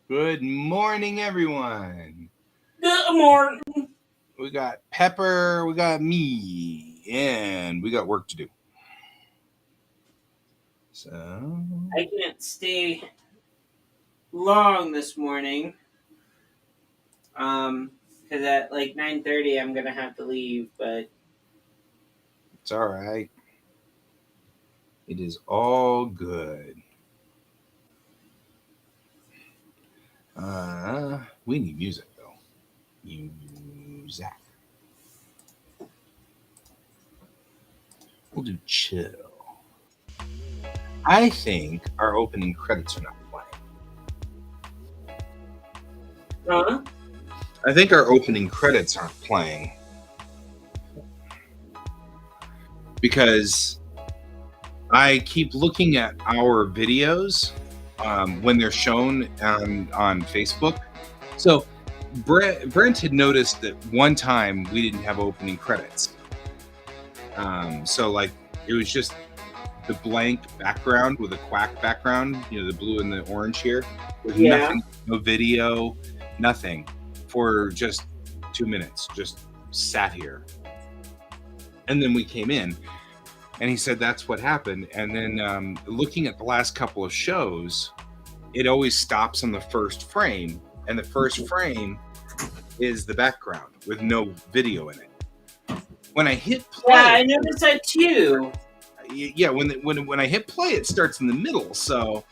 Good morning, everyone. Good morning. We got Pepper, we got me, and we got work to do. So, I can't stay long this morning. Because at like 9:30 I'm gonna have to leave. But it's all right. It is all good. We need music, though. Music. We'll do chill. I think our opening credits are not playing. huh? I think our opening credits aren't playing. Because I keep looking at our videos when they're shown on Facebook. So Brent had noticed that one time we didn't have opening credits. So like it was just the blank background with a QuaCk background, the blue and the orange here, with nothing, no video, nothing, for just 2 minutes, just sat here. And then we came in. And he said that's what happened. And then looking at the last couple of shows, it always stops on the first frame. And the first frame is the background with no video in it. When I hit play... Yeah, I noticed that too. Yeah, when I hit play, it starts in the middle. So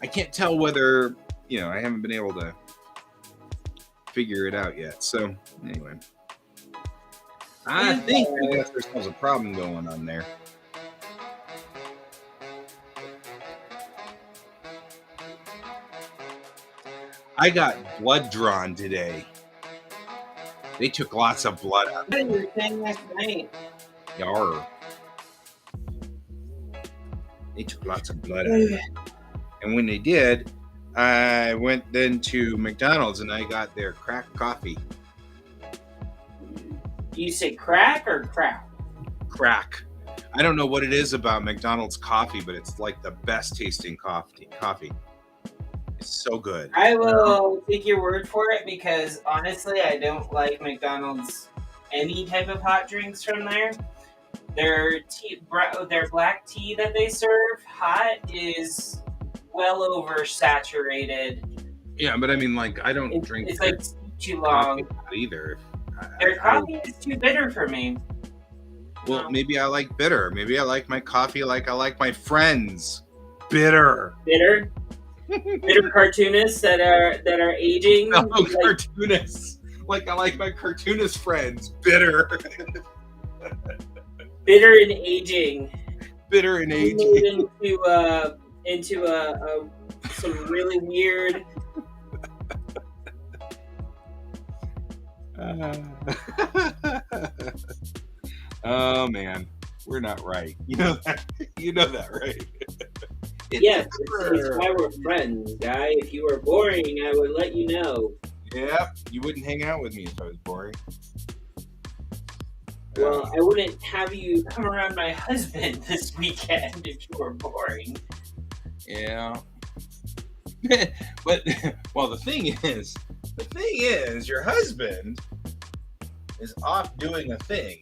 I can't tell whether, I haven't been able to figure it out yet. So anyway, I think there's a problem going on there. I got blood drawn today. They took lots of blood out. You were saying last night. Yarr. They took lots of blood out. And when they did, I went then to McDonald's and I got their crack coffee. You say crack or crap? Crack. I don't know what it is about McDonald's coffee, but it's like the best tasting coffee. So good. I will take your word for it because honestly, I don't like McDonald's any type of hot drinks from there. Their black tea that they serve hot is well oversaturated. Yeah, but I mean, like I don't drink. It's like too long either. Their coffee is too bitter for me. Well, maybe I like bitter. Maybe I like my coffee like I like my friends. Bitter. Bitter. Bitter cartoonists that are aging. No, cartoonists. Like I like my cartoonist friends. Bitter. Bitter and aging. Bitter and aging. Into some really weird. Oh man, we're not right. You know that, right? Yes, it's why we're friends, guy. If you were boring, I would let you know. Yeah, you wouldn't hang out with me if I was boring. Well, I wouldn't have you come around my husband this weekend if you were boring. Yeah. But, well, the thing is, your husband is off doing a thing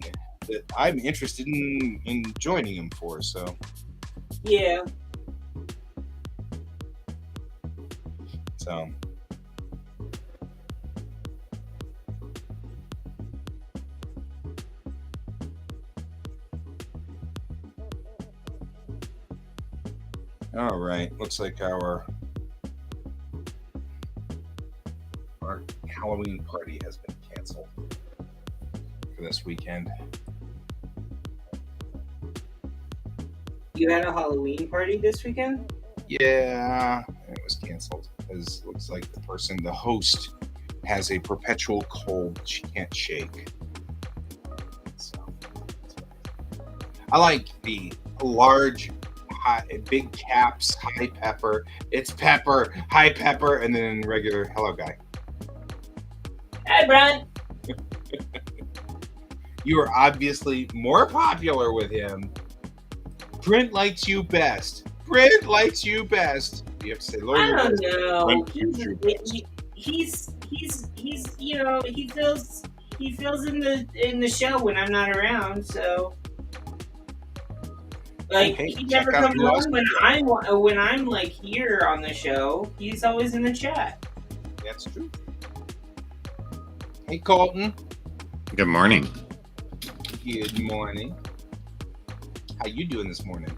that I'm interested in joining him for, so. Yeah. So. All right, looks like our Halloween party has been canceled for this weekend. You had a Halloween party this weekend? Yeah, it was canceled because it looks like the host, has a perpetual cold she can't shake. So, I like the large, big caps, hi Pepper, it's Pepper, hi Pepper, and then regular hello guy. Hi, Brian. You are obviously more popular with him. Brent likes you best. Brent likes you best. You have to say lower I your don't voice. know. Brent, use your voice. He's you know he feels in the show when I'm not around. So like Hey, he check never out comes the on Oscar. when I'm like here on the show. He's always in the chat. That's true. Hey, Colton. Good morning. Good morning. How you doing this morning?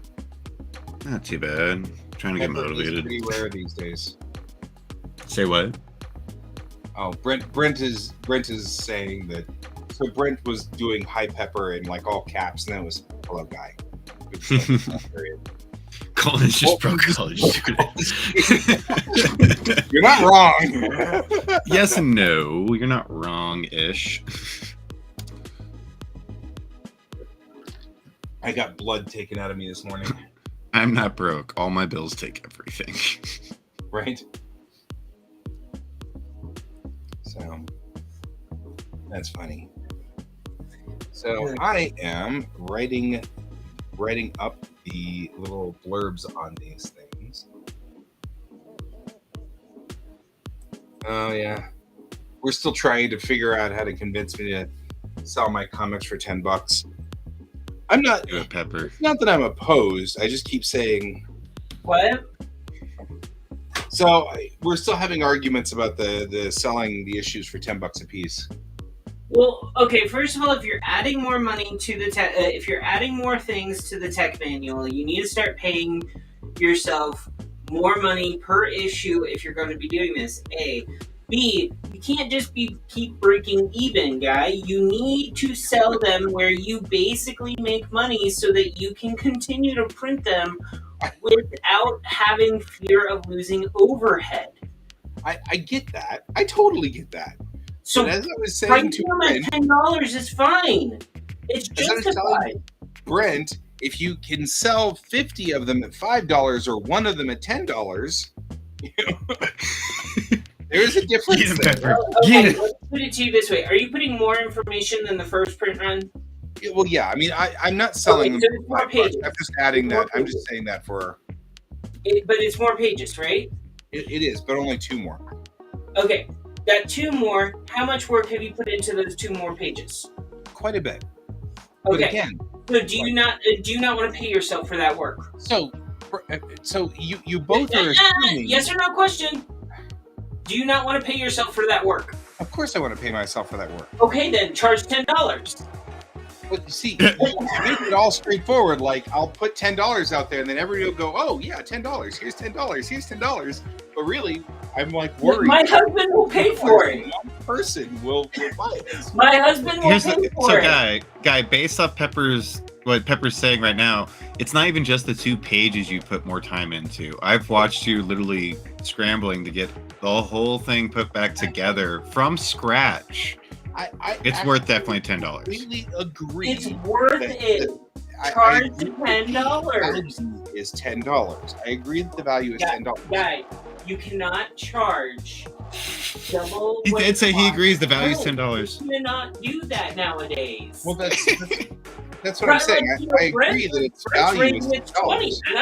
Not too bad. Trying to get Pepper is motivated. pretty rare these days. Say what? Oh, Brent is saying that. So Brent was doing hi Pepper in like all caps, and then it was hello guy. Colton's just broke college student. You're not wrong. Yes and no. You're not wrong-ish. I got blood taken out of me this morning. I'm not broke. All my bills take everything. Right? So that's funny. So I am writing up the little blurbs on these things. Oh yeah. We're still trying to figure out how to convince me to sell my comics for $10. I'm not. Do it, Pepper. It's not that I'm opposed. I just keep saying. What? So we're still having arguments about the selling the issues for $10 a piece. Well, okay. First of all, if you're adding more money to the if you're adding more things to the tech manual, you need to start paying yourself more money per issue if you're going to be doing this. A. B. You can't just keep breaking even, guy. You need to sell them where you basically make money so that you can continue to print them without having fear of losing overhead. I get that. I totally get that. So but as I was saying pricing to them Brent, at $10 is fine. It's as I was telling justified. Brent, if you can sell 50 of them at $5 or one of them at $10, you know, there's a difference. Get him, Pepper. Okay, let's put it to you this way: are you putting more information than the first print run? Well, yeah. I mean, I'm not selling them. So it's more pages. I'm just adding that. I'm just saying that for. But it's more pages, right? It is, but only 2 more. Okay, that 2 more. How much work have you put into those 2 more pages? Quite a bit. Okay. But again, so do you not want to pay yourself for that work? So you both are assuming. Yes or no question. Do you not want to pay yourself for that work? Of course, I want to pay myself for that work. Okay, then charge $10. But see, you make it all straightforward. Like I'll put $10 out there, and then everybody will go, "Oh yeah, $10. Here's $10. Here's $10." But really, I'm like worried. My husband will pay for it. One person will buy it. My husband will pay for it. Guy, based off what Pepper's saying right now, it's not even just the 2 pages you put more time into. I've watched you literally scrambling to get the whole thing put back together from scratch. It's worth definitely $10. I really agree. It's worth it. Charge $10. Is $10. I agree that the value is $10. Guy, you cannot charge double. He did say he agrees the value is $10. You cannot do that nowadays. Well, that's what I'm saying. I agree that its value is $20, and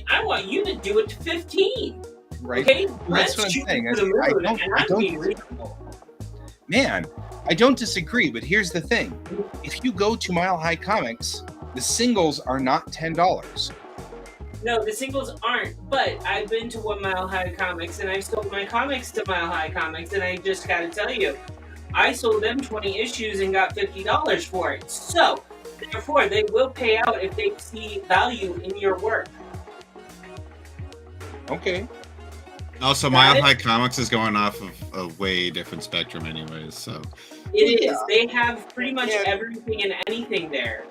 I want you to do it to 15. Right? Okay, that's what I'm saying. I don't Man, I don't disagree, but here's the thing. If you go to Mile High Comics, the singles are not $10. No, the singles aren't, but I've been to 1 Mile High Comics, and I've sold my comics to Mile High Comics, and I just gotta tell you, I sold them 20 issues and got $50 for it. So, therefore, they will pay out if they see value in your work. Okay. Also, Mile High Comics is going off of a way different spectrum anyways, so. It is. They have pretty much everything and anything there.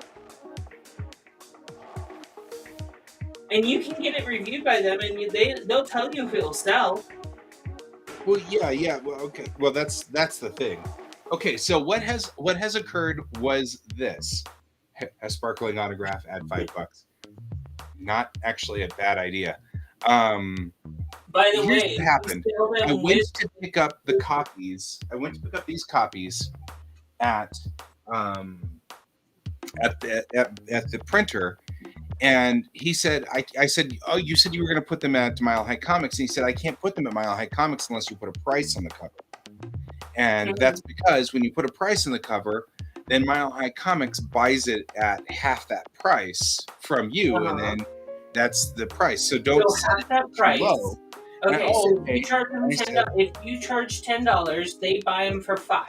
And you can get it reviewed by them, and they'll tell you if it'll sell. Well, yeah. Well, okay. Well, that's the thing. Okay, so what has occurred was this: a sparkling autograph at $5. Not actually a bad idea. By the way, what happened. I went to pick up the copies. I went to pick up these copies at the printer, And he said, I said, oh, you said you were going to put them at Mile High Comics. And he said, I can't put them at Mile High Comics unless you put a price on the cover. And that's because when you put a price on the cover, then Mile High Comics buys it at half that price from you. And then that's the price. So don't set it that too price. low. Okay, so if you charge them $10, if you charge $10, they buy them for $5.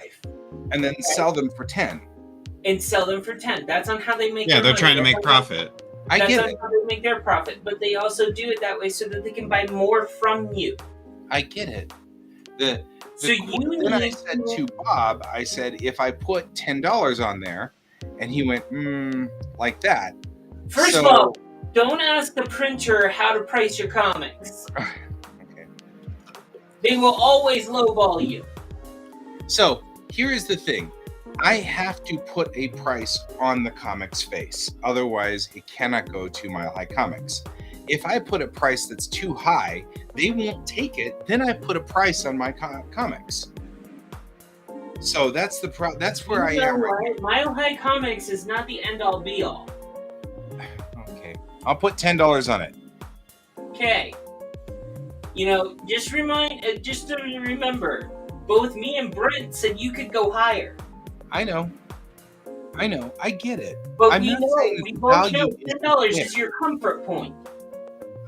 And then sell them for $10. And sell them for $10. That's on how they make. Yeah, their they're money. trying to make profit. That's on how they make their profit, but they also do it that way so that they can buy more from you. I get it. Then I said to Bob, I said, if I put $10 on there, and he went, like that. First of all, don't ask the printer how to price your comics. Okay. They will always lowball you. So here is the thing. I have to put a price on the comic's face. Otherwise, it cannot go to Mile High Comics. If I put a price that's too high, they won't take it. Then I put a price on my comics. So that's the that's where I am. Right? Mile High Comics is not the end-all be-all. Okay. I'll put $10 on it. Okay. Just to remember, both me and Brent said you could go higher. I know. I get it. But we both know $10 is your comfort point.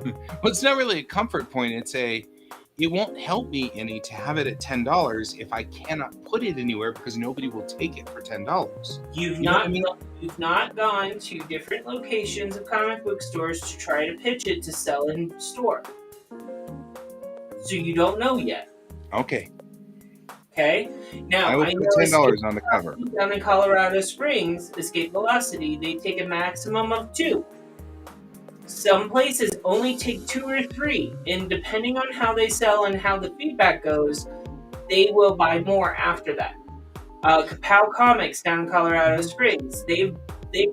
Well, it's not really a comfort point. It won't help me any to have it at $10 if I cannot put it anywhere because nobody will take it for $10. You've not gone to different locations of comic book stores to try to pitch it to sell in store. So you don't know yet. Okay. Okay. Now I will put $10 on the cover. Down in Colorado Springs, Escape Velocity, they take a maximum of 2. Some places only take 2 or 3, and depending on how they sell and how the feedback goes, they will buy more after that. Kapow Comics down in Colorado Springs, they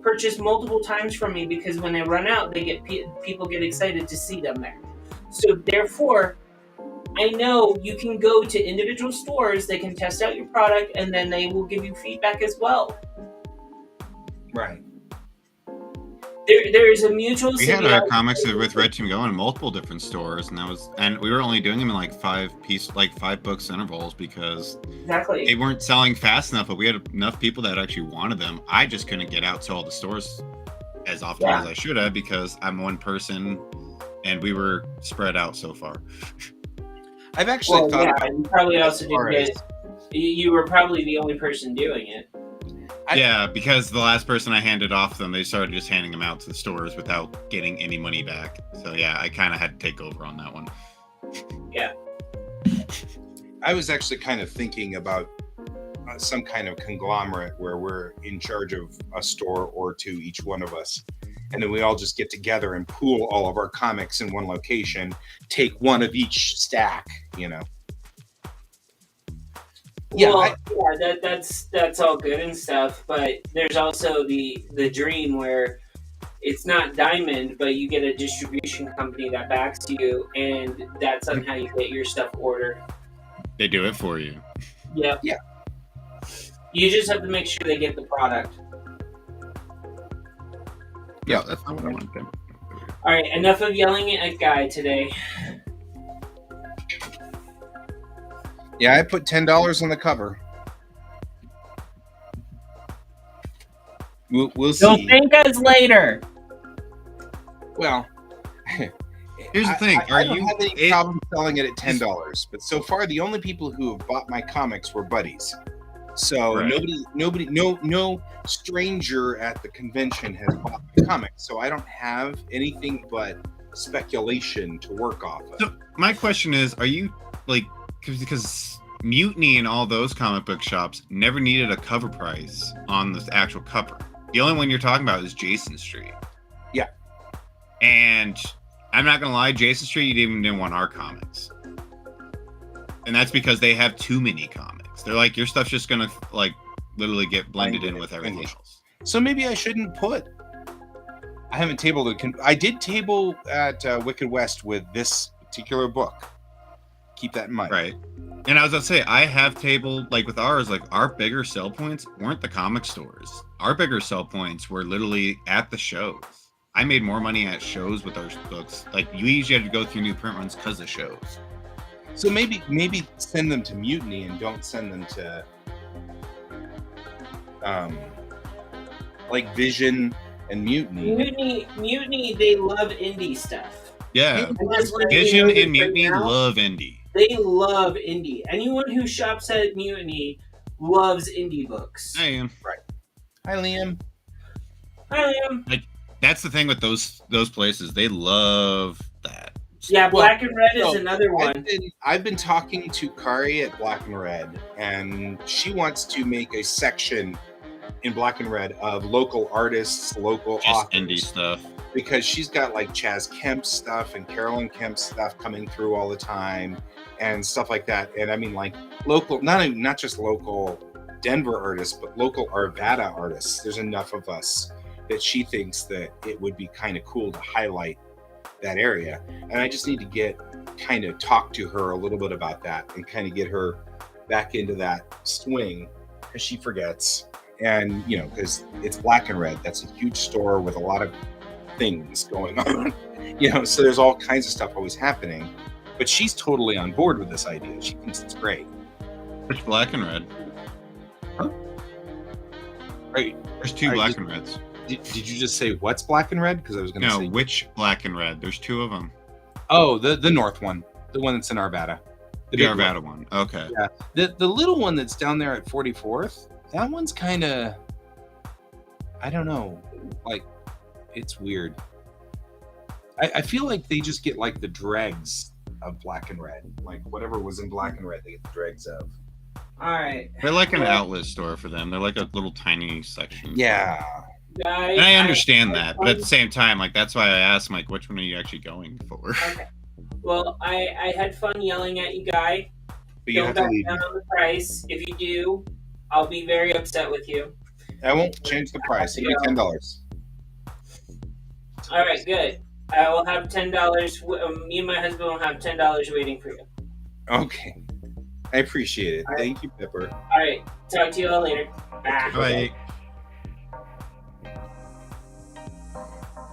purchase multiple times from me because when they run out, they get people get excited to see them there. So therefore, I know you can go to individual stores, they can test out your product, and then they will give you feedback as well. Right. There is a mutual. We had our comics with Red Team going in multiple different stores, and we were only doing them in like 5 books intervals because they weren't selling fast enough. But we had enough people that actually wanted them. I just couldn't get out to all the stores as often as I should have because I'm one person, and we were spread out so far. I've actually thought about you probably also didn't you were probably the only person doing it. Yeah, because the last person I handed off them, they started just handing them out to the stores without getting any money back. So yeah, I kind of had to take over on that one. Yeah. I was actually kind of thinking about some kind of conglomerate where we're in charge of a store or 2, each one of us. And then we all just get together and pool all of our comics in one location, take one of each stack, Yeah, that's all good and stuff, but there's also the dream where it's not Diamond, but you get a distribution company that backs you, and that's on how you get your stuff ordered. They do it for you. Yeah. Yeah. You just have to make sure they get the product. Yeah, that's not what I want to do. All right, enough of yelling at Guy today. Yeah, I put $10 on the cover. We'll see. Don't thank us later. Well, here's the thing: I don't have any problem selling it at $10, but so far the only people who have bought my comics were buddies. So nobody, no stranger at the convention has bought my comics. So I don't have anything but speculation to work off of. So my question is, are you like, because Mutiny and all those comic book shops never needed a cover price on the actual cover. The only one you're talking about is Jason Street. Yeah. And I'm not going to lie, Jason Street didn't want our comics. And that's because they have too many comics. They're like, your stuff's just going to like literally get blended in with everything else. So maybe I shouldn't put. I haven't tabled it. I did table at Wicked West with this particular book. Keep that in mind. Right. And I was going to say, I have tabled, like with ours, like our bigger sell points weren't the comic stores. Our bigger sell points were literally at the shows. I made more money at shows with our books. Like you usually have to go through new print runs because of shows. So maybe send them to Mutiny and don't send them to like Vision and Mutiny. Mutiny, they love indie stuff. Yeah, And just letting Vision you know and this right Mutiny now, love indie. They love indie. Anyone who shops at Mutiny loves indie books. I am. Right. Hi, Liam. Hi, Liam. Like that's the thing with those places. They love that. Yeah, Well, Black and Red is another one. I've been talking to Kari at Black and Red, and she wants to make a section in Black and Red of local artists, local Just authors, indie stuff. because she's got like Chaz Kemp stuff and Carolyn Kemp stuff coming through all the time and stuff like that. And I mean, like local, not just local Denver artists, but local Arvada artists. There's enough of us that she thinks that it would be kind of cool to highlight that area. And I just need to kind of talk to her a little bit about that and kind of get her back into that swing, because she forgets. And you know, because it's Black and Red, that's a huge store with a lot of things going on, you know, so there's all kinds of stuff always happening. But she's totally on board with this idea. She thinks it's great. Which Black and Red? Huh? Right. There's two Black and Reds. Did you just say what's Black and Red? Because I was going to say which Black and Red. There's two of them. Oh, the north one, the one that's in Arvada. The Arvada one. Okay. Yeah. The little one that's down there at 44th. That one's kind of, I don't know, like it's weird. I feel like they just get like the dregs of Black and Red, like whatever was in Black and Red, they get the dregs of. All right. They're like an outlet store for them. They're like a little tiny section. Yeah. Guys, And I understand that, but at the same time, like that's why I asked Mike, which one are you actually going for? Okay. Well, I had fun yelling at you, Guy. But you Don't have to back leave. down on the price. If you do, I'll be very upset with you. I won't change the price. It'll be $10. All right, good. I will have $10. Me and my husband will have $10 waiting for you. Okay. I appreciate it. All right. Thank you, Pepper. All right. Talk to you all later. Bye. Right.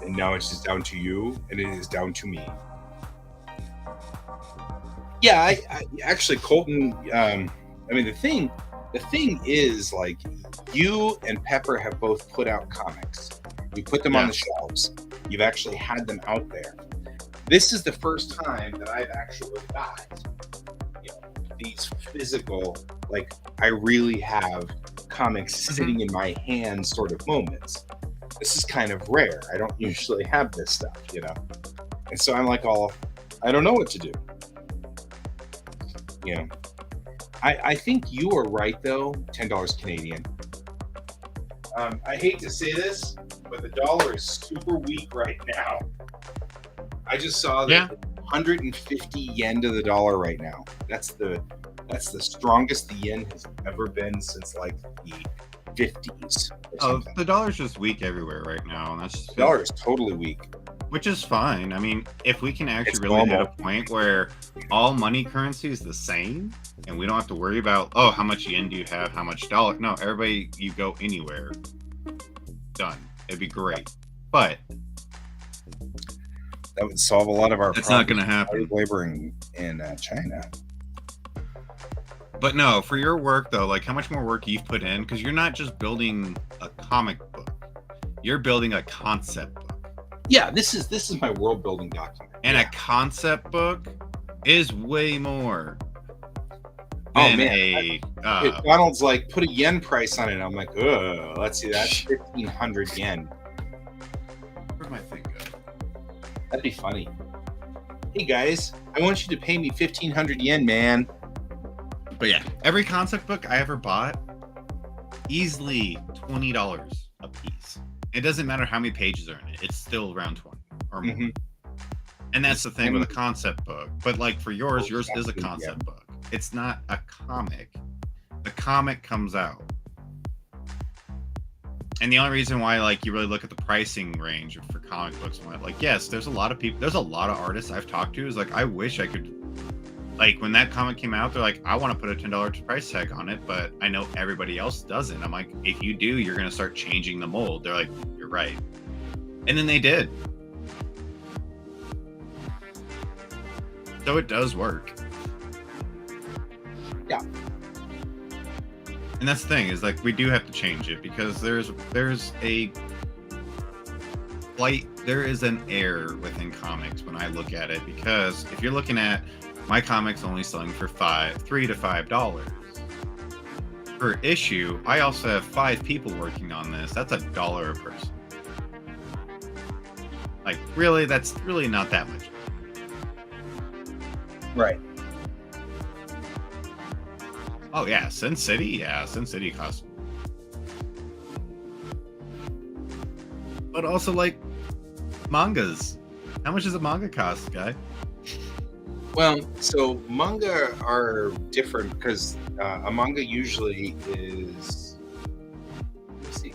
And now it's just down to you, and it is down to me. Yeah, I actually, Colton. I mean, the thing is, like, you and Pepper have both put out comics. You put them on the shelves. You've actually had them out there. This is the first time that I've actually got, you know, these physical, like, I really have comics sitting in my hand sort of moments. This is kind of rare. I don't usually have this stuff, you know? And so I'm like, I don't know what to do. You know, I think you are right, though. $10 Canadian. I hate to say this, but the dollar is super weak right now. I just saw that 150 yen to the dollar right now. That's the strongest the yen has ever been since like the 50s. Oh, the dollar's just weak everywhere right now, and that's the dollar is totally weak. Which is fine. I mean, if we can actually really hit a point where all money currency is the same, and we don't have to worry about, oh, how much yen do you have, how much dollar? No, everybody, you go anywhere. Done. It'd be great. But that would solve a lot of our problems. It's not going to happen. Labor in China. But no, for your work though, like how much more work you've put in, because you're not just building a comic book, you're building a concept book. Yeah, this is my world building document. And a concept book is way more than Donald's like, put a yen price on it. I'm like, ugh, let's see, that's 1,500 yen. Where'd my thing go? That'd be funny. Hey guys, I want you to pay me 1,500 yen, man. But yeah, every concept book I ever bought, easily $20 a piece. It doesn't matter how many pages are in it; it's still around 20 or more. And that's the thing with a concept book. But like for yours is a concept book. It's not a comic. The comic comes out. And the only reason why, like, you really look at the pricing range for comic books, like, yes, there's a lot of people, there's a lot of artists I've talked to. Is like, I wish I could. Like when that comic came out, they're like, I want to put a $10 price tag on it, but I know everybody else doesn't. I'm like, if you do, you're going to start changing the mold. They're like, you're right. And then they did. So it does work. Yeah. And that's the thing, is like we do have to change it, because there is an error within comics when I look at it, because if you're looking at my comics only selling for $3 to $5 per issue, I also have 5 people working on this. That's $1 a person. Like, really, that's really not that much. Right. Oh yeah, Sin City. Yeah, Sin City costs. But also, like, mangas. How much does a manga cost, guy? Well, so manga are different because a manga usually is. Let's see.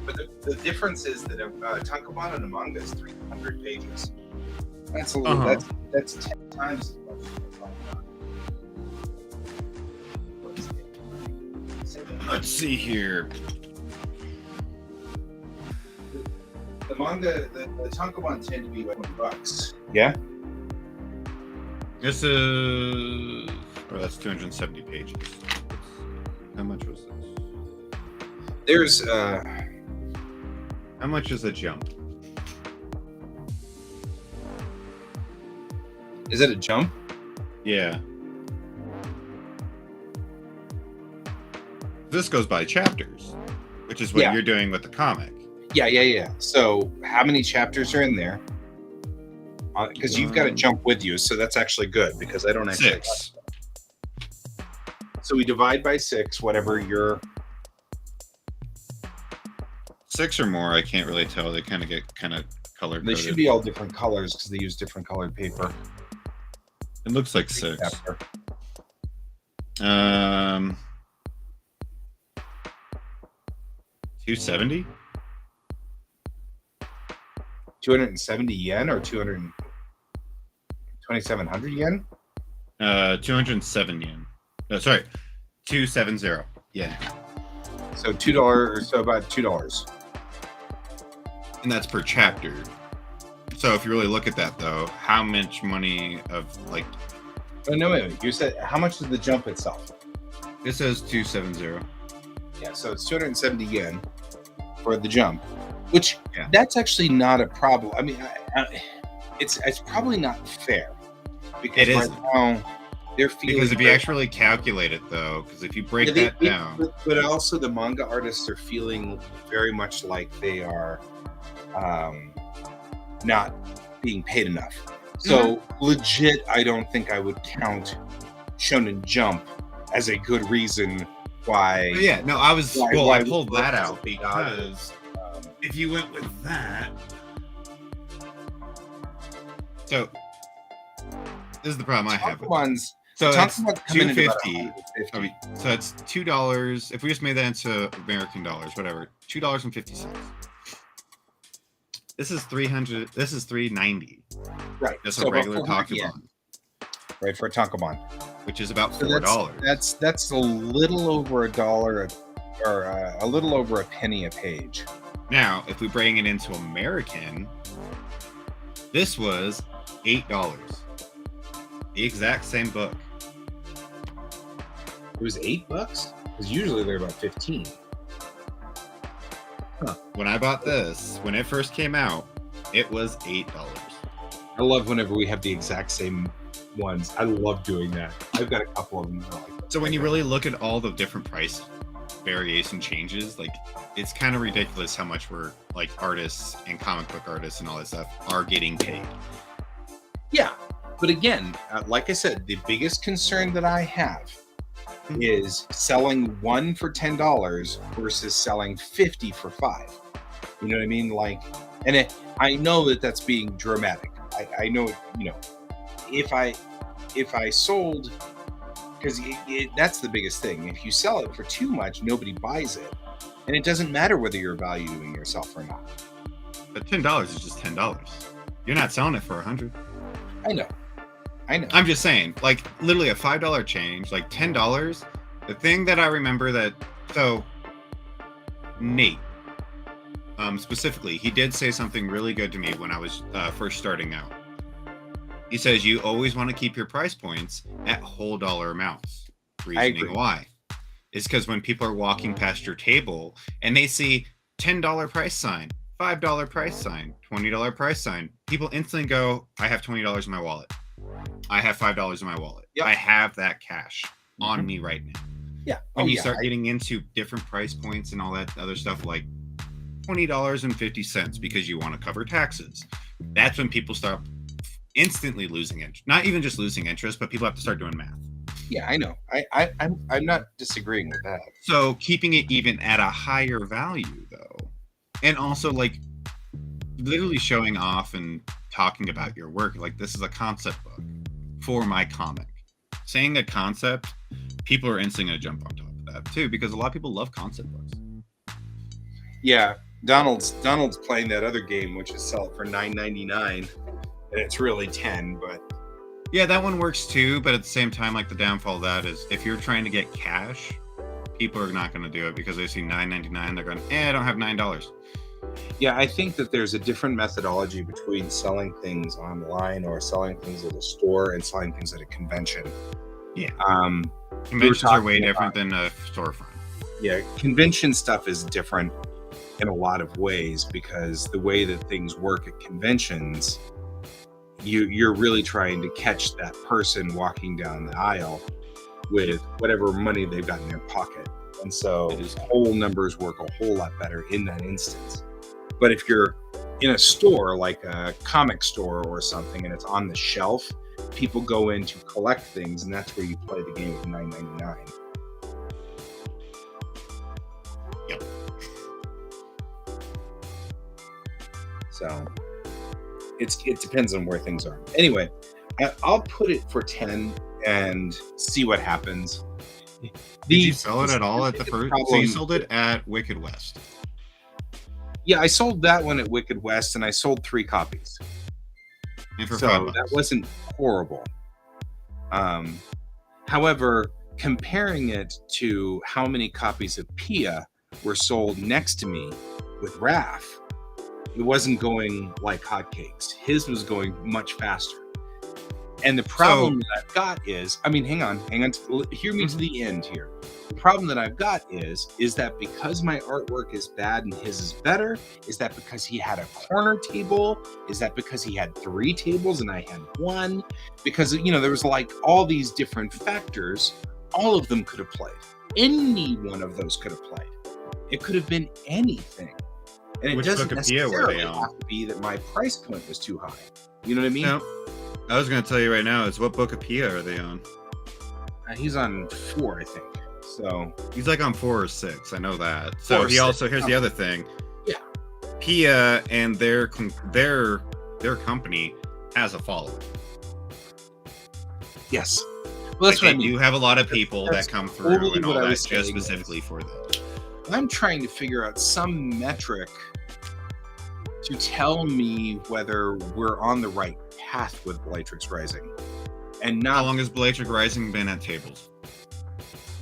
But the difference is that a tankobon and a manga is 300 pages. That's a little. That's 10 times as much as a tankobon. Let's see here. The manga, the tankobon tend to be like $20. Yeah. This is. Oh, that's 270 pages. How much was this? There's. How much is a jump? Is it a jump? Yeah. This goes by chapters, which is what you're doing with the comic. Yeah. So how many chapters are in there? Because you've got a jump with you, so that's actually good, because I don't actually. 6. So we divide by 6, whatever your. 6 or more, I can't really tell. They kind of get color coded. They should be all different colors because they use different colored paper. It looks like 6. Chapter. 270? 270 yen or 2,700 yen? 207 yen. No, sorry, 270 yen. So $2, so about $2. And that's per chapter. So if you really look at that, though, how much money of like? Oh no, wait. You said how much is the jump itself? It says 270. Yeah, so it's 270 yen for the jump, which that's actually not a problem. I mean, it's probably not fair because it right now they're feeling because if you actually calculate it, though, because if you break that down, but also the manga artists are feeling very much like they are not being paid enough. So legit, I don't think I would count Shonen Jump as a good reason why. Yeah, no, I pulled that out because if you went with that, so this is the problem I have. So it's $250. So it's $2. If we just made that into American dollars, whatever, $2.50. This is 300. This is 390. Right. Just a regular tankobon. Right, for a tankobon, which is about $4. That's a little over $1 or a little over a penny a page. Now, if we bring it into American, this was $8. The exact same book. It was $8 because usually they're about 15. Huh. When I bought this, when it first came out, it was $8. I love whenever we have the exact same ones. I love doing that. I've got a couple of them that are like that. So when you really look at all the different price variation changes, like, it's kind of ridiculous how much we're like artists and comic book artists and all that stuff are getting paid. Yeah, but again, like I said, the biggest concern that I have is selling one for $10 versus selling 50 for $5. You know what I mean? Like, and I know that that's being dramatic. I know, you know, if I sold, because that's the biggest thing. If you sell it for too much, nobody buys it, and it doesn't matter whether you're valuing yourself or not. But $10 is just $10. You're not selling it for $100. I know. I'm just saying, like, literally a $5 change, like $10. The thing that I remember so Nate, specifically, he did say something really good to me when I was first starting out. He says you always want to keep your price points at whole dollar amounts. Reasoning why is because when people are walking past your table and they see $10 price sign, $5 price sign, $20 price sign, people instantly go, I have $20 in my wallet. I have $5 in my wallet. Yep. I have that cash on me right now. Yeah. When you start getting into different price points and all that other stuff, like $20.50 because you want to cover taxes, that's when people start instantly losing interest. Not even just losing interest, but people have to start doing math. Yeah, I know. I'm not disagreeing with that. So keeping it even at a higher value, though, and also like literally showing off and talking about your work. Like, this is a concept book for my comic. Saying a concept, people are instantly going to jump on top of that too, because a lot of people love concept books. Yeah, Donald's playing that other game, which is sell it for $9.99, and it's really $10. But yeah, that one works too. But at the same time, like, the downfall of that is if you're trying to get cash, people are not going to do it because they see $9.99. They're going, I don't have $9. Yeah, I think that there's a different methodology between selling things online or selling things at a store and selling things at a convention. Yeah. Conventions are way different than a storefront. Yeah, convention stuff is different in a lot of ways because the way that things work at conventions, you're really trying to catch that person walking down the aisle with whatever money they've got in their pocket. And so whole numbers work a whole lot better in that instance. But if you're in a store, like a comic store or something, and it's on the shelf, people go in to collect things, and that's where you play the game for $9.99. Yep. So it depends on where things are. Anyway, I'll put it for 10 and see what happens. Did you sell it at all at the first? So you sold it at Wicked West. Yeah, I sold that one at Wicked West, and I sold 3 copies. And for so $5. That wasn't horrible. However, comparing it to how many copies of Pia were sold next to me with Raph, it wasn't going like hotcakes. His was going much faster. And the problem that I've got is, hang on, hear me to the end here. The problem that I've got is that because my artwork is bad and his is better, is that because he had a corner table? Is that because he had 3 tables and I had 1? Because, there was like all these different factors. All of them could have played. Any one of those could have played. It could have been anything. And it doesn't necessarily have to be that my price point was too high. You know what I mean? No. I was going to tell you right now, is what book of Pia are they on? He's on 4, I think. So he's like on 4 or 6. I know that. So he also, here's the other thing. Yeah. Pia and their company has a following. Yes. Well, that's what I mean. You have a lot of people that come through and all that just specifically for that. I'm trying to figure out some metric to tell me whether we're on the right path with Bellatrix Rising. And not how long has Bellatrix Rising been at tables?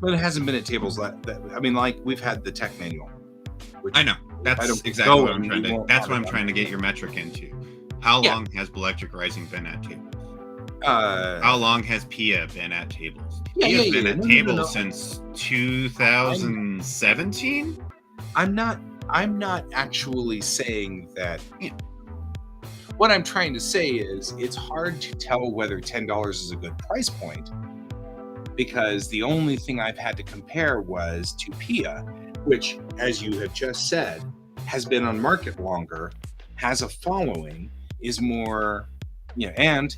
But it hasn't been at tables we've had the tech manual. I know. That's exactly what I'm trying to. That's what I'm trying to get your metric into. How long has Bellatrix Rising been at tables? How long has Pia been at tables? Pia's been at tables since 2017. I'm not actually saying that. What I'm trying to say is it's hard to tell whether $10 is a good price point, because the only thing I've had to compare was to Pia, which, as you have just said, has been on market longer, has a following, is more, and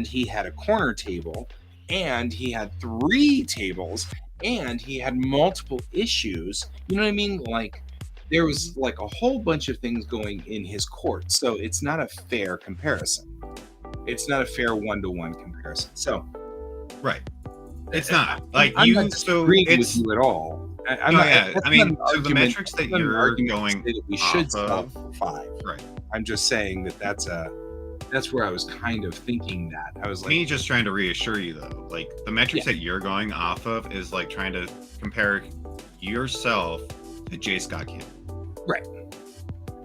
he had a corner table, and he had 3 tables, and he had multiple issues. You know what I mean? Like, there was like a whole bunch of things going in his court. So it's not a fair comparison. It's not a fair 1-to-1 comparison. So, right. It's not like I'm you. Not disagreeing with you at all. So the metrics that you're going, that we should sell 5. Right. I'm just saying that's where I was kind of thinking that. I was like, me just trying to reassure you though. Like the metrics that you're going off of is like trying to compare yourself to J. Scott Campbell. Right.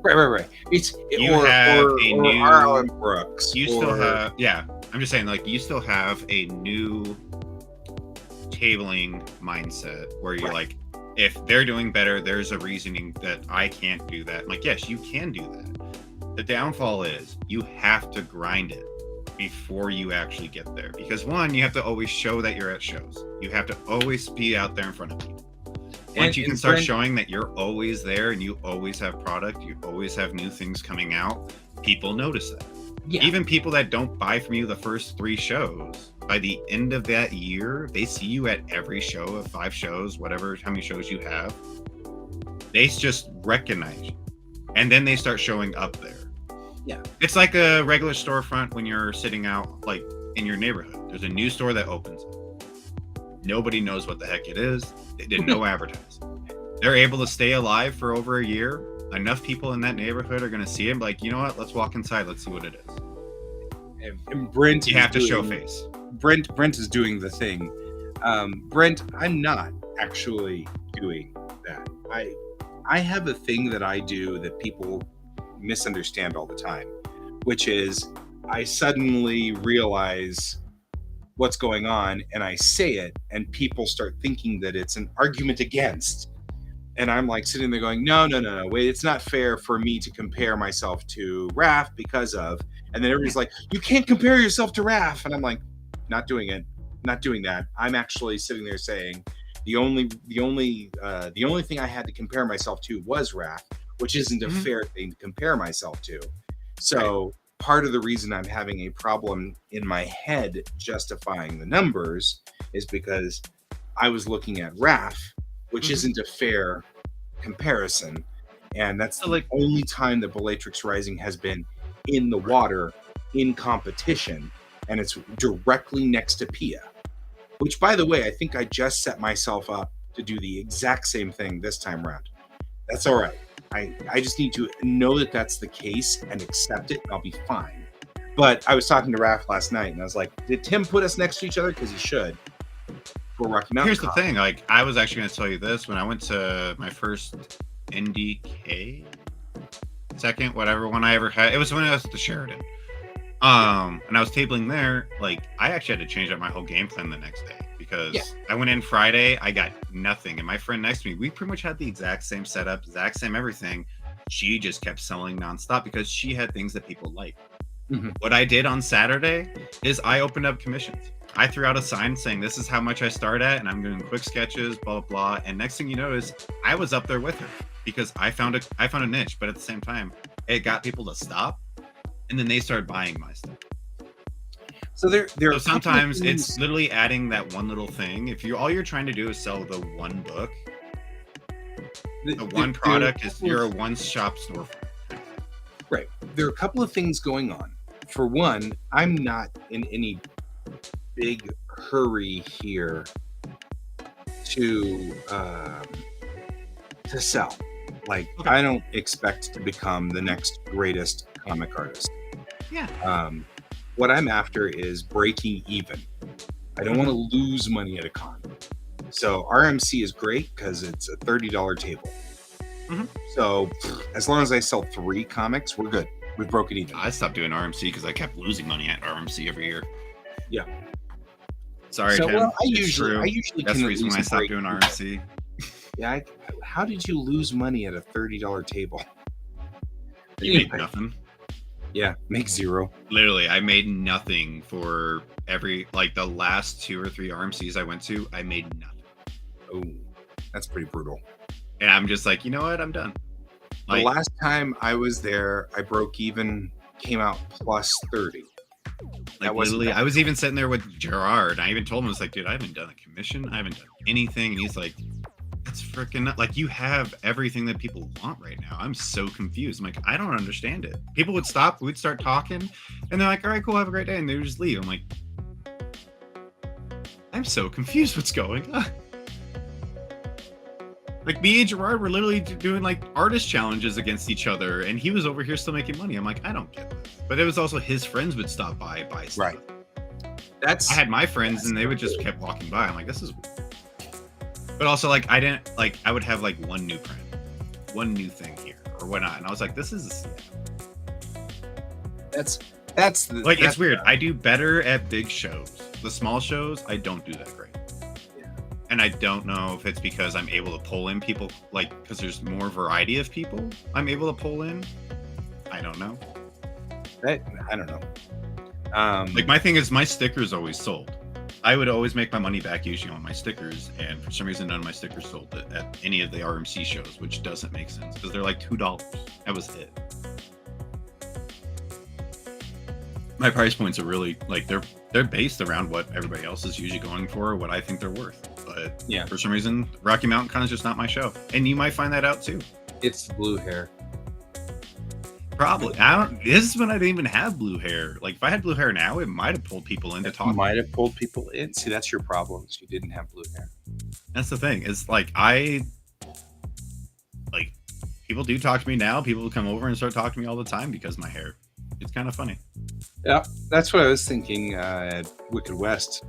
Right. You have a or new- Alan Brooks. You still have, yeah. I'm just saying, like, you still have a new tabling mindset where you're like, if they're doing better, there's a reasoning that I can't do that. Like, yes, you can do that. The downfall is you have to grind it before you actually get there. Because one, you have to always show that you're at shows. You have to always be out there in front of people. Once you can start showing that you're always there and you always have product, you always have new things coming out, people notice that. Yeah. Even people that don't buy from you the first 3 shows, by the end of that year, they see you at every show of 5 shows, whatever, how many shows you have. They just recognize you. And then they start showing up there. Yeah. It's like a regular storefront when you're sitting out, like, in your neighborhood. There's a new store that opens. Nobody knows what the heck it is. They did no advertising. They're able to stay alive for over a year. Enough people in that neighborhood are going to see it, like, you know what? Let's walk inside. Let's see what it is. And Brent, you have to show face. Brent is doing the thing. Brent, I'm not actually doing that. I have a thing that I do that people misunderstand all the time, which is I suddenly realize what's going on and I say it, and people start thinking that it's an argument against. And I'm like sitting there going, no, wait, it's not fair for me to compare myself to Raph because of, and then everybody's like, you can't compare yourself to Raph. And I'm like, not doing it, not doing that. I'm actually sitting there saying the only thing I had to compare myself to was Raph, which isn't a fair thing to compare myself to. So part of the reason I'm having a problem in my head justifying the numbers is because I was looking at Raph, which isn't a fair comparison. And that's the only time that Bellatrix Rising has been in the water in competition. And it's directly next to Pia, which, by the way, I think I just set myself up to do the exact same thing this time around. That's all right. I just need to know that that's the case and accept it, and I'll be fine. But I was talking to Raph last night, and I was like, did Tim put us next to each other? Because he should. For Rocky Mountain. Here's the thing. Like, I was actually going to tell you this. When I went to my first NDK, second, whatever one I ever had, it was when I was at the Sheridan. And I was tabling there. Like, I actually had to change up my whole game plan the next day. Because I went in Friday, I got nothing. And my friend next to me, we pretty much had the exact same setup, exact same everything. She just kept selling nonstop because she had things that people like. What I did on Saturday is I opened up commissions. I threw out a sign saying, this is how much I start at, and I'm doing quick sketches, blah, blah, blah. And next thing you know is I was up there with her because I found a niche, but at the same time, it got people to stop. And then they started buying my stuff. So there sometimes it's literally adding that one little thing. If all you're trying to do is sell the one book, the one product is you're a one-shop store. Right. There are a couple of things going on. For one, I'm not in any big hurry here to sell. Like, I don't expect to become the next greatest comic artist. Yeah. What I'm after is breaking even. I don't want to lose money at a con. So RMC is great because it's a $30 table. So as long as I sell 3 comics, we're good. We've broken even. I stopped doing RMC because I kept losing money at RMC every year. Yeah. Sorry, so, Tim. well, I usually that's the reason why I stopped doing RMC. Yeah. How did you lose money at a $30 table? You made nothing. Yeah, make 0. Literally, I made nothing for the last 2 or 3 RMCs I went to. I made nothing. Oh, that's pretty brutal. And I'm just like, you know what? I'm done. The last time I was there, I broke even, came out plus 30. Like, literally, I was even sitting there with Gerard. I even told him, I was like, dude, I haven't done a commission. I haven't done anything. And he's like, that's freaking, like, you have everything that people want right now. I'm so confused. I'm like, I don't understand it. People would stop, we'd start talking, and they're like, all right, cool, have a great day. And they would just leave. I'm like, I'm so confused what's going on. Like, me and Gerard were literally doing, like, artist challenges against each other, and he was over here still making money. I'm like, I don't get this. But it was also his friends would stop by, buy stuff. Right. I had my friends, and they would just kept walking by. I'm like, this is weird. But also, like, I would have, like, one new print, one new thing here, or whatnot. And I was like, this is That's like, that's it's weird. I do better at big shows. The small shows, I don't do that great. Yeah. And I don't know if it's because I'm able to pull in people, like, because there's more variety of people I'm able to pull in. I don't know. I don't know. Like, my thing is, my stickers always sold. I would always make my money back usually on my stickers, and for some reason, none of my stickers sold at any of the RMC shows, which doesn't make sense because they're like $2. That was it. My price points are really like they're based around what everybody else is usually going for, or what I think they're worth. But Yeah. for some reason, Rocky Mountain Con is just not my show, and you might find that out too. It's the blue hair. Probably. This is when I didn't even have blue hair. Like, if I had blue hair now, it might have pulled people in to talk. Might have pulled people in. See, that's your problem. You didn't have blue hair. That's the thing. It's like people do talk to me now. People come over and start talking to me all the time because of my hair. It's kind of funny. Yeah, that's what I was thinking at Wicked West.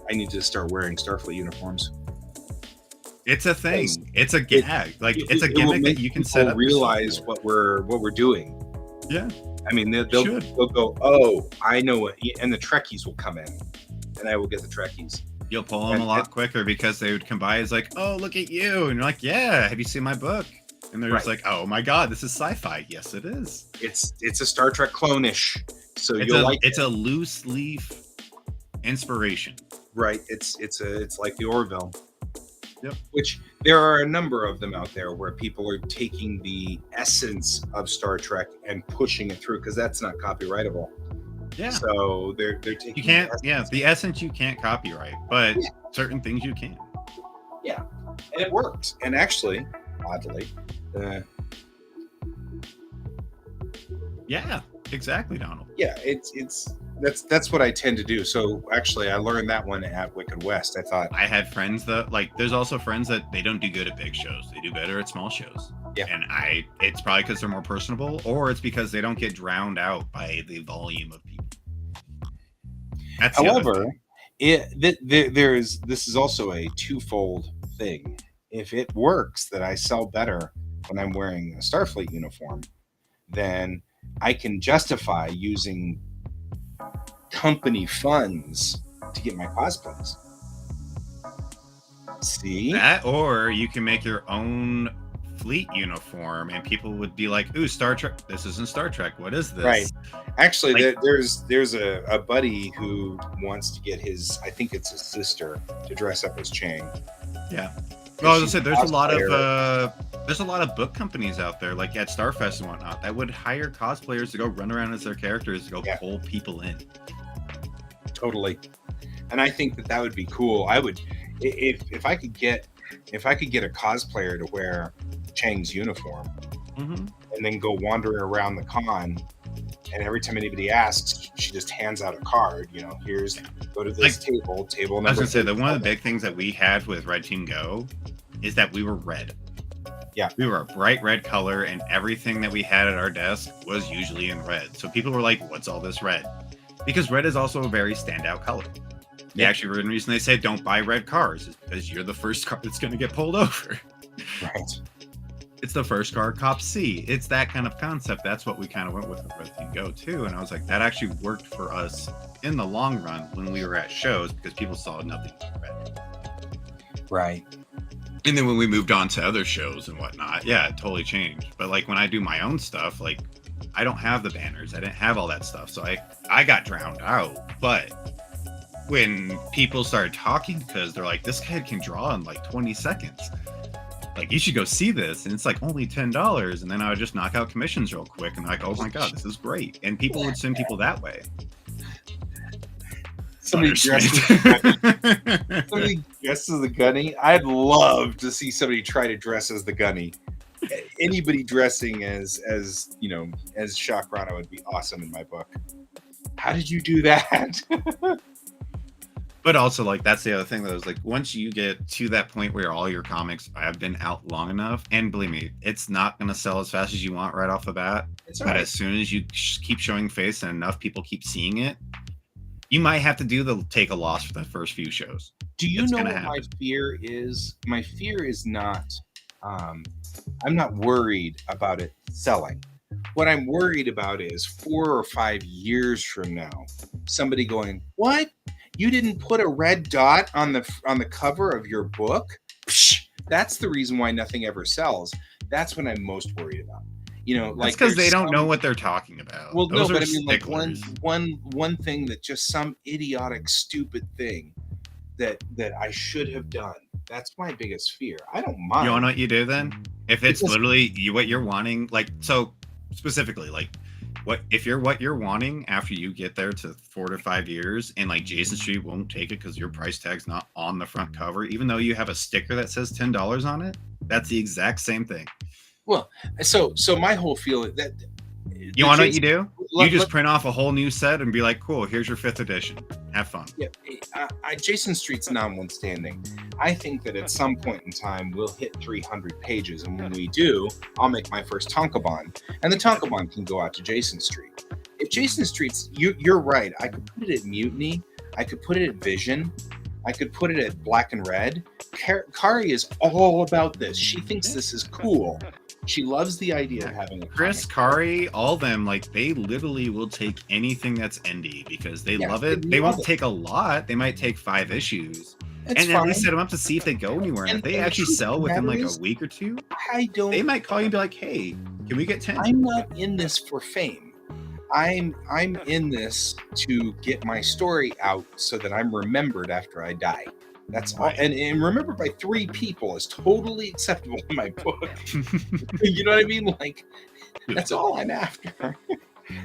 I need to start wearing Starfleet uniforms. It's a thing. It's a gag. It's a gimmick that you can set up. Realize what we're doing. Yeah. I mean, they'll go, oh, I know what, and the Trekkies will come in, and I will get the Trekkies. You'll pull them a lot quicker because they would come by as like, oh, look at you. And you're like, yeah, have you seen my book? And they're just like, oh my God, this is sci-fi. Yes, it is. It's a Star Trek clone-ish. So it's a loose leaf inspiration. Right. It's like the Orville. Yep. Which there are a number of them out there where people are taking the essence of Star Trek and pushing it through because that's not copyrightable. Yeah. So they're taking the essence you can't copyright, but certain things you can. Yeah. And it works. And actually, oddly, yeah, exactly, Donald. Yeah, that's what I tend to do. So actually, I learned that one at Wicked West. I thought I had friends that there's also friends that they don't do good at big shows. They do better at small shows. Yeah. And it's probably because they're more personable, or it's because they don't get drowned out by the volume of people. That's however, this is also a twofold thing. If it works that I sell better when I'm wearing a Starfleet uniform, then I can justify using company funds to get my cosplays. See? That, or you can make your own fleet uniform and people would be like, ooh, Star Trek, this isn't Star Trek, what is this? Right. Actually, there's a buddy who wants to get I think it's his sister, to dress up as Chang. Yeah. Well, as I said, there's a lot of book companies out there, like at Starfest and whatnot, that would hire cosplayers to go run around as their characters to go pull people in. Totally. And I think that would be cool. I would, if I could get a cosplayer to wear Chang's uniform, and then go wandering around the con, and every time anybody asks, she just hands out a card. Go to this table number. I was gonna say that one of the big things that we had with Red Team Go is that we were red. Yeah, we were a bright red color, and everything that we had at our desk was usually in red. So people were like, "What's all this red?" Because red is also a very standout color. The actual reason they say don't buy red cars is because you're the first car that's going to get pulled over. Right. It's the first car cops see. It's that kind of concept. That's what we kind of went with Red Team Go too. And I was like, that actually worked for us in the long run when we were at shows because people saw nothing but red. Right. And then when we moved on to other shows and whatnot, yeah, it totally changed. But like when I do my own stuff, like I don't have the banners. I didn't have all that stuff. So I got drowned out. But when people started talking, because they're like, this kid can draw in like 20 seconds. Like, you should go see this. And it's like only $10. And then I would just knock out commissions real quick. And like, oh my God, this is great. And people would send people that way. Somebody dresses as the gunny. I'd love to see somebody try to dress as the gunny. Anybody dressing as Shock Rana would be awesome in my book. How did you do that? But also, like, that's the other thing that was like, once you get to that point where all your comics have been out long enough, and believe me, it's not going to sell as fast as you want right off the bat. But as soon as you keep showing face and enough people keep seeing it, you might have to do the take a loss for the first few shows. Do you know what my fear is? My fear is not Um, I'm not worried about it selling. What I'm worried about is 4 or 5 years from now, somebody going, "What? You didn't put a red dot on the cover of your book?" Psh, that's the reason why nothing ever sells. That's what I'm most worried about. That's Like because they there's don't know some. what they're talking about. Well, no, Those are but I mean, like one sticklers. one one thing that just some idiotic, stupid thing that I should have done. That's my biggest fear. I don't You want mind what you do then? If it's because literally what you're wanting, like, so specifically, like, what you're wanting after you get there to 4 to 5 years, and like Jason Street won't take it because your price tag's not on the front cover, even though you have a sticker that says $10 on it. That's the exact same thing. well, so my whole feeling that You want what you do? You let, just let, print off a whole new set and be like, cool, here's your 5th edition. Have fun. yeah, Jason Street's notwithstanding, I think that at some point in time we'll hit 300 pages, and when we do, I'll make my first Tonkabon, and the Tonkabon can go out to Jason Street. If Jason Street's, you're right. I could put it at Mutiny. I could put it at Vision. I could put it at Black and Red. Kari is all about this. She thinks this is cool. She loves the idea of having a Chris, comic. Kari, all of them, like, they literally will take anything that's indie because they Yeah, love they it. They love won't it. take a lot. They might take 5 issues. It's And at fine. least set them up to see if they go anywhere. And if they And the actually truth of sell the within matter like is, a week or two, I don't. they might call you and be like, hey, can we get 10? I'm not in this for fame. I'm in this to get my story out so that I'm remembered after I die. That's all. Right. And remembered by 3 people is totally acceptable in my book. You know what I mean? Like, that's all I'm after.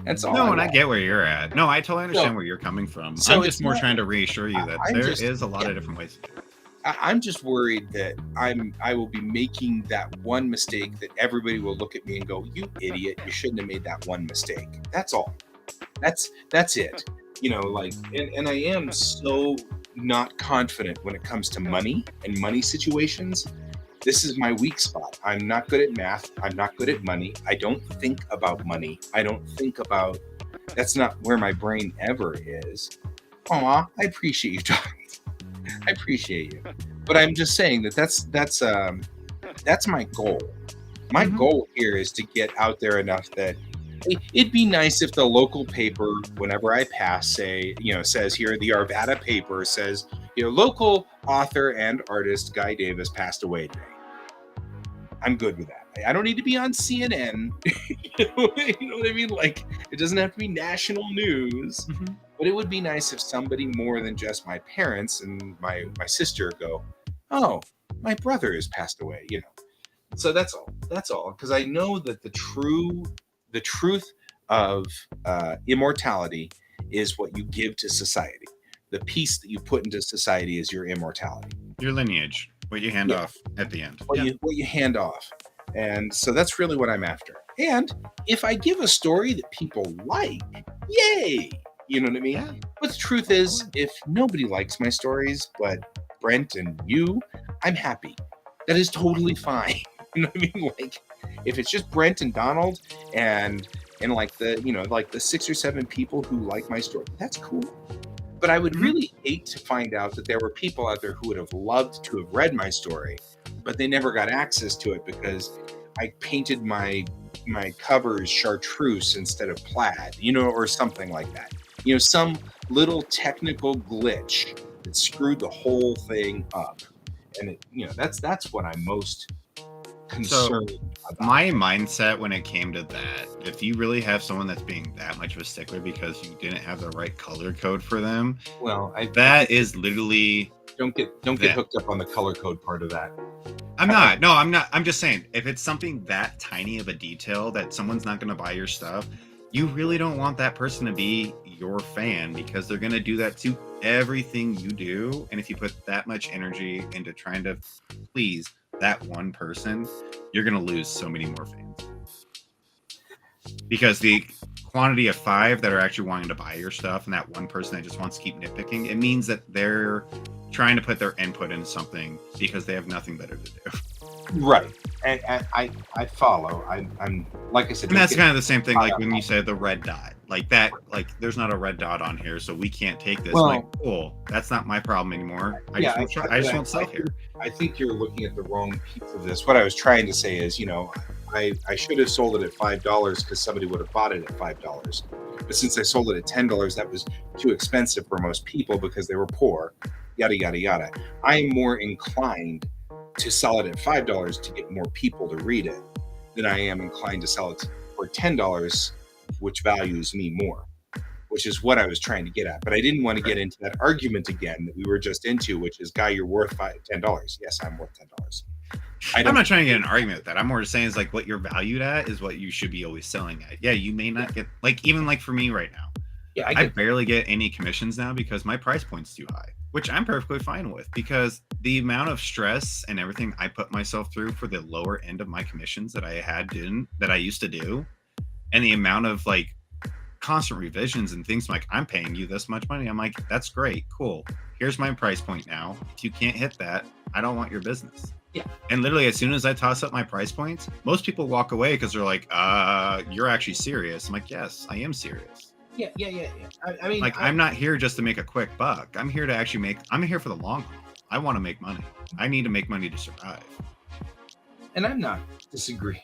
That's all. No, I and I want. get where you're at. No, I totally understand So- where you're coming from. so I'm it's just more not- trying to reassure you that I'm there just- is a lot yeah. of different ways to do it. I'm just worried that I will be making that one mistake that everybody will look at me and go, "You idiot! You shouldn't have made that one mistake." That's all. That's it. Like, and I am so not confident when it comes to money and money situations. This is my weak spot. I'm not good at math. I'm not good at money. I don't think about money. I don't think about. That's not where my brain ever is. Aw, I appreciate you, John. I appreciate you, but I'm just saying that's my goal. My Mhm. goal here is to get out there enough that it'd be nice if the local paper, whenever I pass, says here the Arvada paper says, local author and artist Guy Davis passed away today. I'm good with that. I don't need to be on CNN. You know what I mean? Like, it doesn't have to be national news. Mhm. But it would be nice if somebody more than just my parents and my sister go, "Oh, my brother has passed away," So that's all. That's all. Because I know that the truth of immortality is what you give to society. The piece that you put into society is your immortality. Your lineage, what you hand Yeah. off at the end. What you hand off. And so that's really what I'm after. And if I give a story that people like, yay! You know what I mean? Yeah. But the truth is, if nobody likes my stories, but Brent and you, I'm happy. That is totally fine. You know what I mean? Like, if it's just Brent and Donald and like the 6 or 7 people who like my story, that's cool. But I would Mhm. really hate to find out that there were people out there who would have loved to have read my story, but they never got access to it because I painted my covers chartreuse instead of plaid, or something like that. Some little technical glitch that screwed the whole thing up. And that's what I'm most concerned about. My mindset when it came to that, if you really have someone that's being that much of a stickler because you didn't have the right color code for them, Well, that is literally don't get that. hooked up on the color code part of that. I'm not. No, I'm not. I'm just saying, if it's something that tiny of a detail that someone's not going to buy your stuff, you really don't want that person to be your fan because they're going to do that to everything you do. And if you put that much energy into trying to please that one person, you're going to lose so many more fans. Because the quantity of 5 that are actually wanting to buy your stuff and that one person that just wants to keep nitpicking, it means that they're trying to put their input into something because they have nothing better to do. Right. And I follow. I'm like I said, And that's kind of the same thing like when you say the red dot. Like that, like there's not a red dot on here, so we can't take this. Well, like, cool, that's not my problem anymore. I yeah, just won't sell here. I think you're looking at the wrong piece of this. What I was trying to say is, I should have sold it at $5 because somebody would have bought it at $5. But since I sold it at $10, that was too expensive for most people because they were poor, yada, yada, yada. I'm more inclined to sell it at $5 to get more people to read it than I am inclined to sell it for $10, which values me more, which is what I was trying to get at. But I didn't want to get into that argument again that we were just into, which is, Guy, you're worth $10. Yes, I'm worth $10. I'm not trying to get an argument with that. I'm more just saying is like what you're valued at is what you should be always selling at. Yeah, you may not get even for me right now. Yeah, I barely get any commissions now because my price point's too high, which I'm perfectly fine with because the amount of stress and everything I put myself through for the lower end of my commissions that I used to do, and the amount of constant revisions and things I'm paying you this much money. I'm like, that's great, cool. Here's my price point now. If you can't hit that, I don't want your business. Yeah. And literally, as soon as I toss up my price points, most people walk away because they're like, you're actually serious. I'm like, yes, I am serious. Yeah. I mean, I'm not here just to make a quick buck. I'm here to actually I'm here for the long haul. I want to make money. I need to make money to survive. And I'm not disagreeing.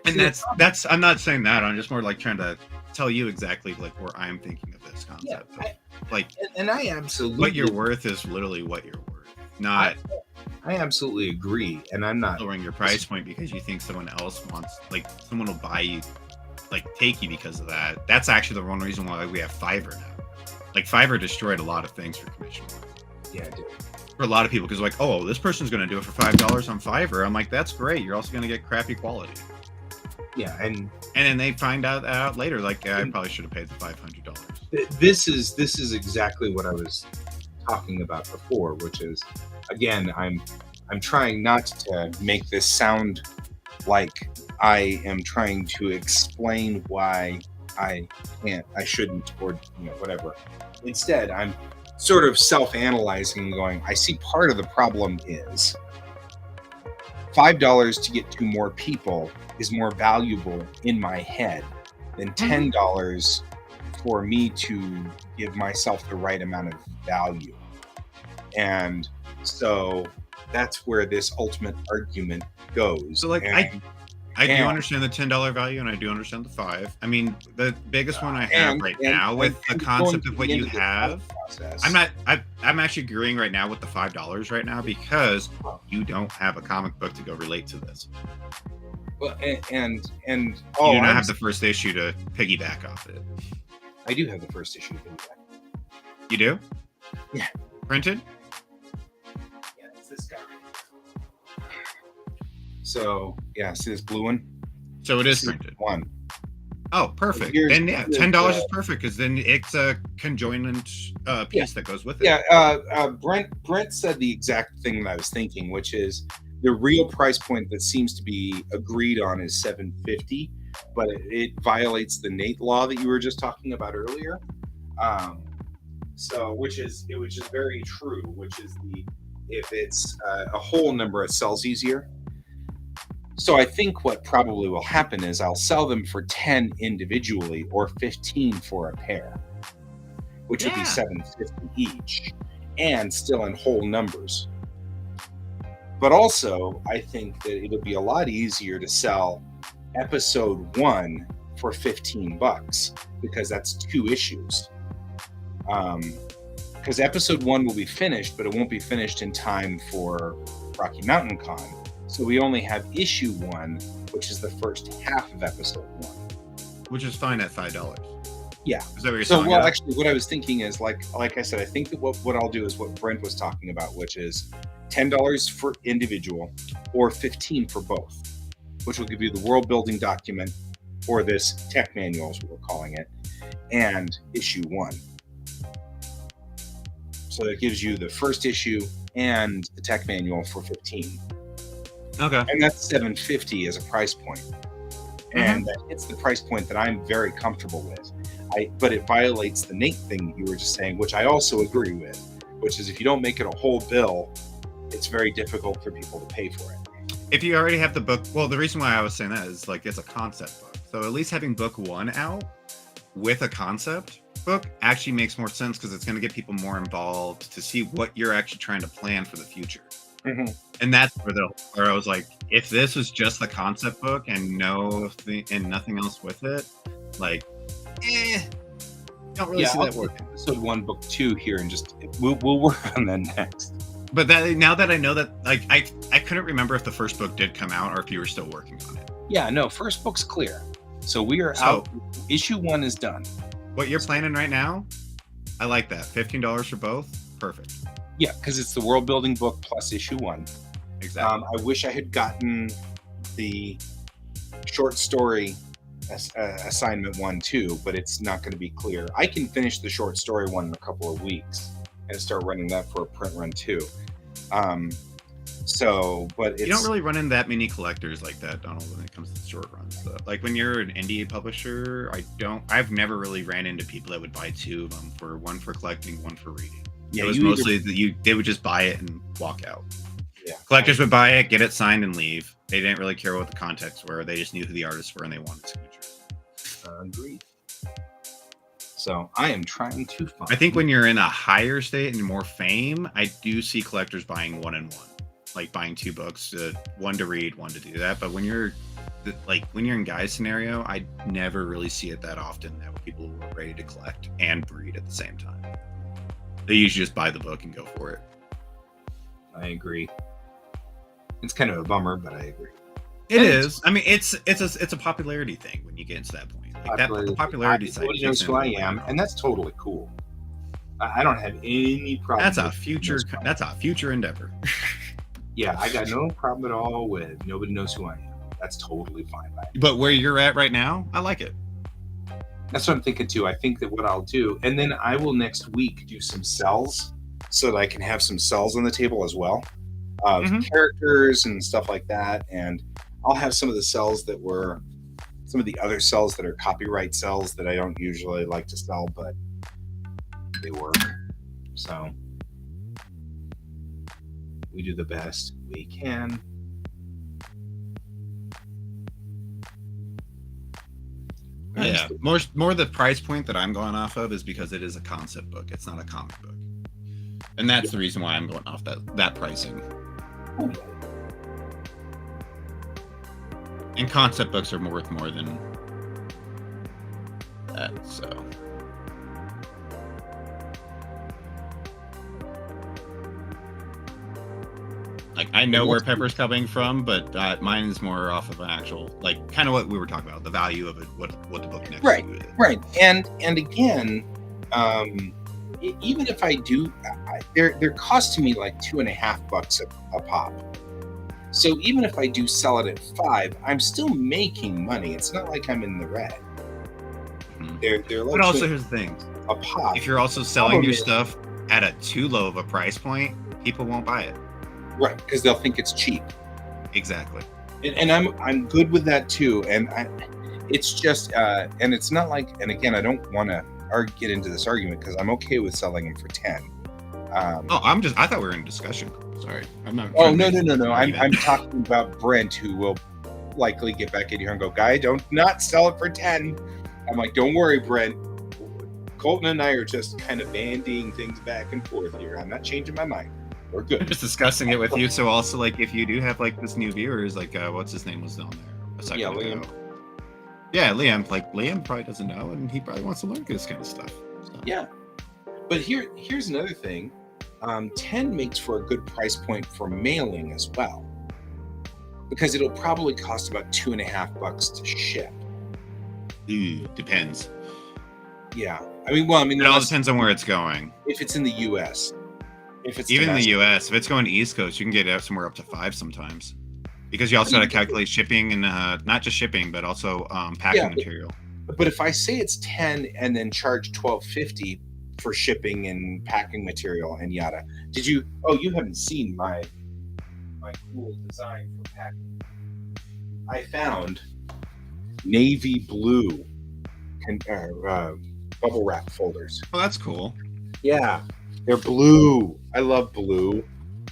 And that's I'm not saying that. I'm just more trying to tell you exactly where I'm thinking of this concept. Yeah, and I absolutely, what you're worth is literally what you're worth. Not I absolutely agree, and I'm not lowering your price point because you think someone else wants, someone will buy you, take you because of that. That's actually the one reason why we have Fiverr now. Fiverr destroyed a lot of things for commission. Yeah, it did. For a lot of people, because oh, this person's going to do it for $5 on Fiverr. I'm like, that's great. You're also going to get crappy quality. Yeah, and then they find out later, I probably should have paid the $500. This is exactly what I was talking about before, which is, again, I'm trying not to make this sound like I am trying to explain why I shouldn't, or whatever. Instead, I'm sort of self-analyzing and going, I see part of the problem is $5 to get to more people is more valuable in my head than $10 for me to give myself the right amount of value. And so that's where this ultimate argument goes. So I do understand the $10 value, and I do understand the $5. I mean, the biggest one I have now with the concept of what you have, I'm actually agreeing right now with the $5 right now because you don't have a comic book to go relate to this. Well, and you do not have the first issue to piggyback off it. I do have the first issue to piggyback. You do? Yeah. Printed? Yeah, it's this guy. So yeah, see this blue one? So it is printed. One. Oh, perfect. Then yeah, $10 is perfect because then it's a conjoined piece that goes with it. Yeah. Brent said the exact thing that I was thinking, which is the real price point that seems to be agreed on is $750, but it violates the Nate law that you were just talking about earlier. Which is very true. Which is if it's a whole number, it sells easier. So I think what probably will happen is I'll sell them for 10 individually or 15 for a pair, which would be $750 each, and still in whole numbers. But also, I think that it'll be a lot easier to sell episode 1 for $15 because that's 2 issues. Because episode 1 will be finished, but it won't be finished in time for Rocky Mountain Con. So we only have issue 1, which is the first half of episode 1. Which is fine at $5. Yeah. Is that what you're saying? Actually, what I was thinking is, like I said, I think that what I'll do is what Brent was talking about, which is $10 for individual or $15 for both, which will give you the world building document, or this tech manual is what we're calling it, and issue 1. So that gives you the first issue and the tech manual for $15. Okay. And that's $750 as a price point. And that hits the price point that I'm very comfortable with. But it violates the Nate thing that you were just saying, which I also agree with, which is if you don't make it a whole bill, it's very difficult for people to pay for it. If you already have the book, well, the reason why I was saying that is it's a concept book. So at least having book 1 out with a concept book actually makes more sense because it's going to get people more involved to see what you're actually trying to plan for the future. Mhm. And that's where I was like, if this was just the concept book and nothing else with it, like, don't really Yeah, see I'll that take working. episode 1, book 2 here, and just we'll work on that next. But now that I know that, like, I couldn't remember if the first book did come out or if you were still working on it. Yeah, no, first book's clear. So we are So- out. Issue 1 is done. What you're planning right now, I like that. $15 for both, perfect. Yeah, because it's the world building book plus issue 1. Exactly. I wish I had gotten the short story assignment 1 too, but it's not going to be clear. I can finish the short story 1 in a couple of weeks and start running that for a print run too. But it's, You don't really run into that many collectors like that, Donald, when it comes to short runs. Though. Like when you're an indie publisher, I've never really ran into people that would buy 2 of them, for one for collecting, one for reading. Yeah, it was mostly they would just buy it and walk out. Yeah, Collectors would buy it, get it signed, and leave. They didn't really care what the contexts were. They just knew who the artists were and they wanted signatures. Agreed. So I am trying to find. I think when you're in a higher state and more fame, I do see collectors buying 1 and 1, like buying 2 books, 1 to read, 1 to do that. But when you're in Guy's scenario, I never really see it that often that people are ready to collect and breed at the same time. They usually just buy the book and go for it. I agree. It's kind of a bummer, but I agree. It is. I mean, it's a popularity thing when you get into that point. Like the popularity side. Everybody knows who I am, and that's totally cool. I don't have any problem. That's a future endeavor. Yeah, I got no problem at all with nobody knows who I am. That's totally fine. But where you're at right now, I like it. That's what I'm thinking too. I think that what I'll do, and then I will next week do some cells so that I can have some cells on the table as well of characters and stuff like that. And I'll have some of the cells that were some of the other cells that are copyright cells that I don't usually like to sell, but they work. So we do the best we can. Yeah, more the price point that I'm going off of is because it is a concept book. It's not a comic book, and that's the reason why I'm going off that pricing. And concept books are worth more than that. So, like, I know where Pepper's coming from, but mine is more off of an actual, like, kind of what we were talking about, the value of it, what the book next to it. Right. And again, even if I do, they're costing me like $2.50 a pop. So even if I do sell it at $5, I'm still making money. It's not like I'm in the red. They're like, but also here's the thing: a pop. If you're also selling your stuff at a too low of a price point, people won't buy it. Right, because they'll think it's cheap. Exactly. And I'm good with that too. And it's just and it's not like. And again, I don't want to get into this argument because I'm okay with selling them for 10. I thought we were in discussion. Sorry, I'm not. Oh no! I'm talking about Brent, who will likely get back in here and go, "Guy, don't not sell it for 10." I'm like, "Don't worry, Brent. Colton and I are just kind of bandying things back and forth here. I'm not changing my mind. We're good." I'm just discussing it with you. So also, like, if you do have like this new viewers, like, what's his name was on there a second ago. Liam. Yeah, Liam. Like, Liam probably doesn't know, and he probably wants to learn this kind of stuff. So. Yeah, but here's another thing. 10 makes for a good price point for mailing as well, because it'll probably cost about $2.50 to ship. Depends. Yeah, it all depends on where it's going. If it's in the U.S., if it's even in the U.S., if it's going to East Coast, you can get it somewhere up to $5 sometimes, because you also got to calculate shipping and not just shipping, but also packing material. But if I say it's 10 and then charge $12.50 for shipping and packing material and yada. You haven't seen my cool design for packing. I found navy blue bubble wrap folders. Oh, that's cool. Yeah, they're blue. I love blue.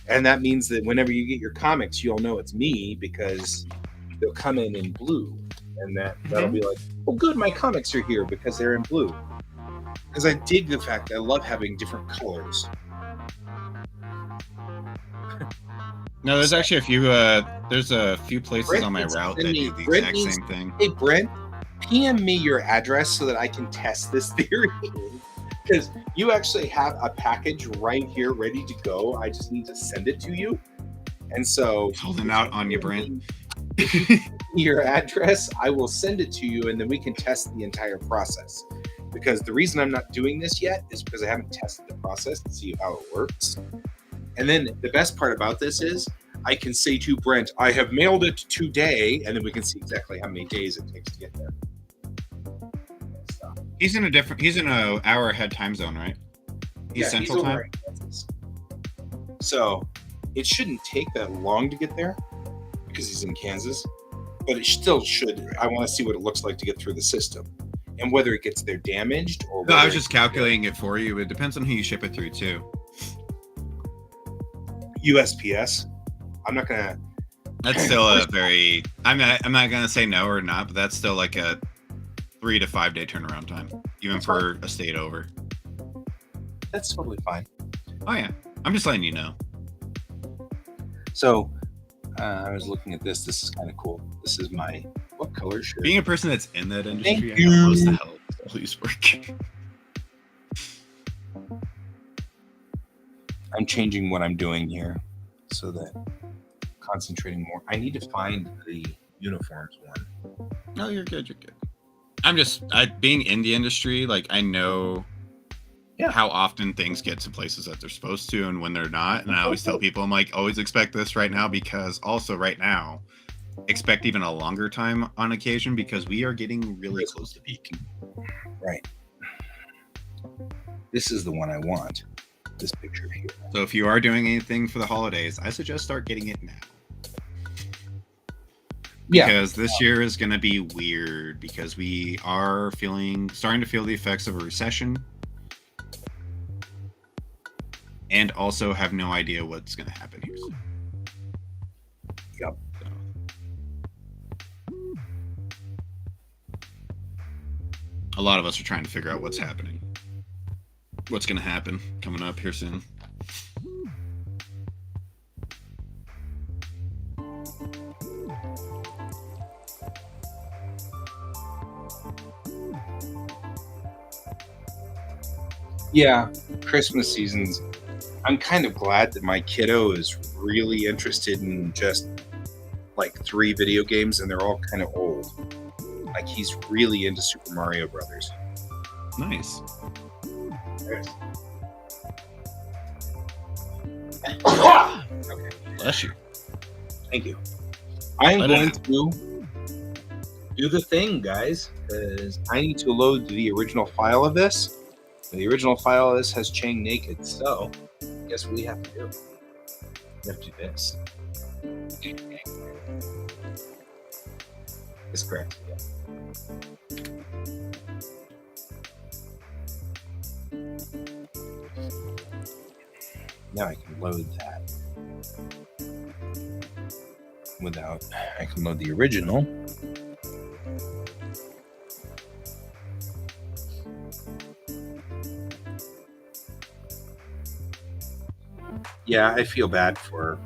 And that means that whenever you get your comics, you'll know it's me because they'll come in blue. And that'll be like, oh good, my comics are here because they're in blue. Because I dig the fact that I love having different colors. No, there's actually a few. There's a few places Brent on my needs to route send that me- do the Brent exact needs- same thing. Hey, Brent, PM me your address so that I can test this theory. Because you actually have a package right here ready to go. I just need to send it to you. And so, It's holding out on you, Brent. your address, I will send it to you, and then we can test the entire process. Because the reason I'm not doing this yet is because I haven't tested the process to see how it works. And then the best part about this is I can say to Brent, I have mailed it today, and then we can see exactly how many days it takes to get there. So, He's in a hour ahead time zone, right? He's Central over Time. in Kansas. So it shouldn't take that long to get there because he's in Kansas, but it still should. I want to see what it looks like to get through the system and whether it gets there damaged or. No, I was just calculating it for you. It depends on who you ship it through too. USPS. I'm not gonna. That's still a very. I'm not gonna say no or not, but that's still like a 3 to 5 day turnaround time, even That's for a state over. That's totally fine. Oh yeah, I'm just letting you know. So I was looking at this. This is kind of cool. This is my what color shirt? Being a person that's in that industry, Thank I know most you. of how police work. I'm changing what I'm doing here so that concentrating more. I need to find the uniforms one. No, you're good. You're good. Being in the industry, like I know how often things get to places that they're supposed to and when they're not. And I always tell people, I'm like, always expect this right now, because also right now, expect even a longer time on occasion, because we are getting really close to peak. Right. This is the one I want. This picture here. So if you are doing anything for the holidays, I suggest start getting it now. Yeah. Because this year is going to be weird, because we are starting to feel the effects of a recession, and also have no idea what's going to happen here soon. Yep. A lot of us are trying to figure out what's happening. What's going to happen coming up here soon. Yeah, Christmas seasons. I'm kind of glad that my kiddo is really interested in just like 3 video games, and they're all kind of old. Like he's really into Super Mario Brothers. Nice. Okay. Bless you. Thank you. I am going to do the thing, guys, because I need to load the original file of this. The original file of this has Chang naked, so guess what we have to do? We have to do this. That's correct. Yeah. Now I can load that. I can load the original. Yeah, I feel bad for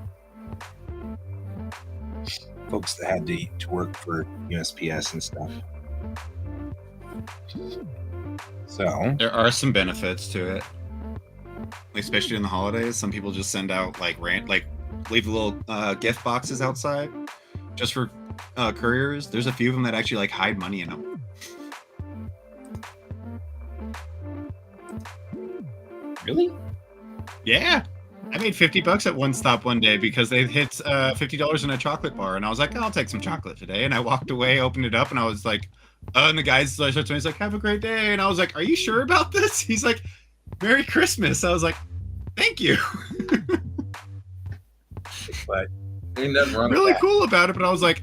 folks that had to work for USPS and stuff. So there are some benefits to it, especially in the holidays. Some people just send out leave little gift boxes outside just for couriers. There's a few of them that actually hide money in them. Really? Yeah. I made $50 at one stop one day because they hit $50 in a chocolate bar, and I was like, I'll take some chocolate today. And I walked away, opened it up, and I was like, and the guy's starts to me, he's like, have a great day. And I was like, are you sure about this? He's like, Merry Christmas. I was like, thank you. But ain't nothing wrong really with that. cool about it, but I was like,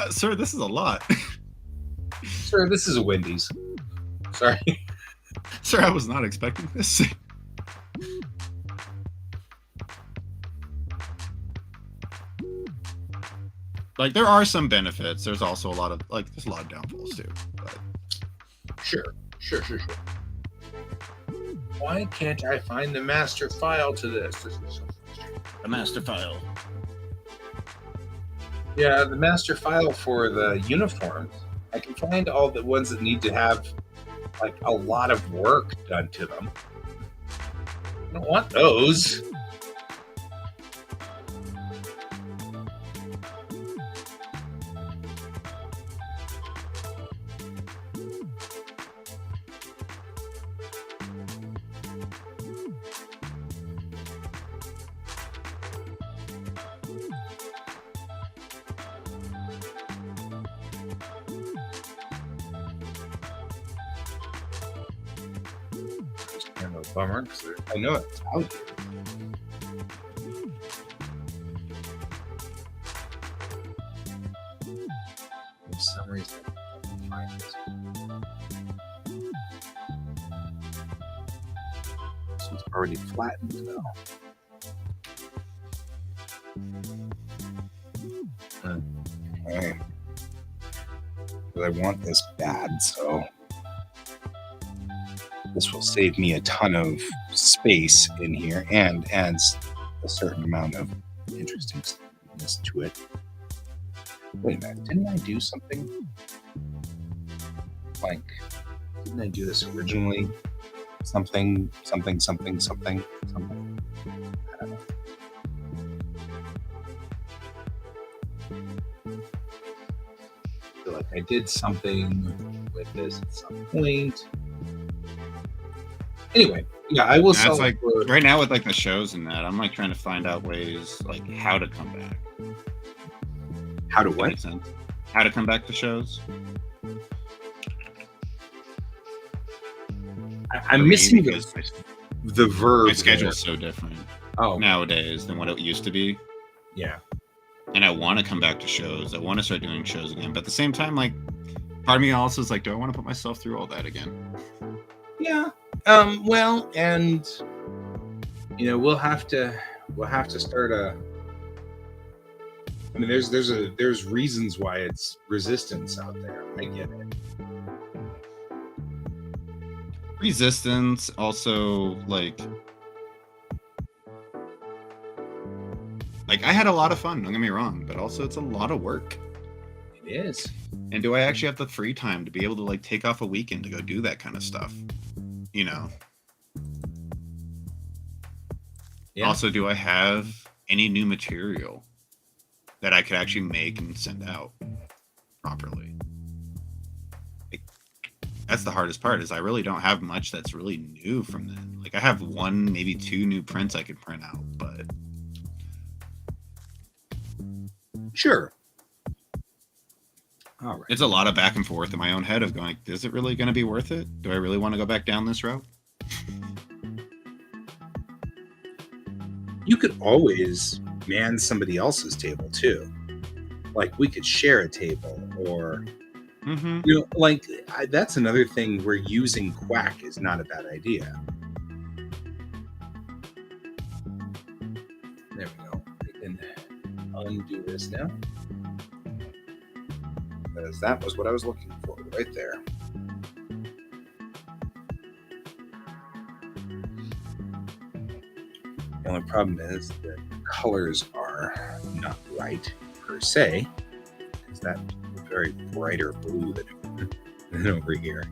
sir, this is a lot. Sir, this is a Wendy's. Sorry. Sir, I was not expecting this. There are some benefits. There's also a lot of there's a lot of downfalls too. But. Sure. Why can't I find the master file to this? This is so frustrating. The master file. Yeah, the master file for the uniforms. I can find all the ones that need to have like a lot of work done to them. I don't want those. Just kind of a bummer because I know it's out here. For some reason, I can't find it. This one's already flattened though. Okay. But I want this bad, so this will save me a ton of space in here and adds a certain amount of interestingness to it. Wait a minute, didn't I do something? Like, didn't I do this originally? Something. I don't know. I feel like I did something with this at some point. Anyway, yeah, I will sell That's like for right now with like the shows and that. I'm like trying to find out ways like how to come back. how to That what? makes sense. How to come back to shows. I'm For me, missing because the verb. my schedule's so different Oh, nowadays than what it used to be. yeah. And I want to come back to shows. I want to start doing shows again. But at the same time, like part of me also is like, do I want to put myself through all that again? Yeah. Well, and we'll have to start a. I mean, there's reasons why it's resistance out there. I get it. Resistance also like I had a lot of fun, don't get me wrong, but also it's a lot of work. It is. And do I actually have the free time to be able to like take off a weekend to go do that kind of stuff? Yeah. Also, do I have any new material that I could actually make and send out properly? That's the hardest part, is I really don't have much that's really new from then. Like I have one, maybe two new prints I could print out, but Sure. All right. it's a lot of back and forth in my own head of going, is it really going to be worth it? Do I really want to go back down this route? You could always man somebody else's table too. Like we could share a table, or that's another thing where using QuaCk is not a bad idea. There we go. I can undo this now. Because that was what I was looking for right there. The only problem is that the colors are not right per se, because that's a very brighter blue than over here.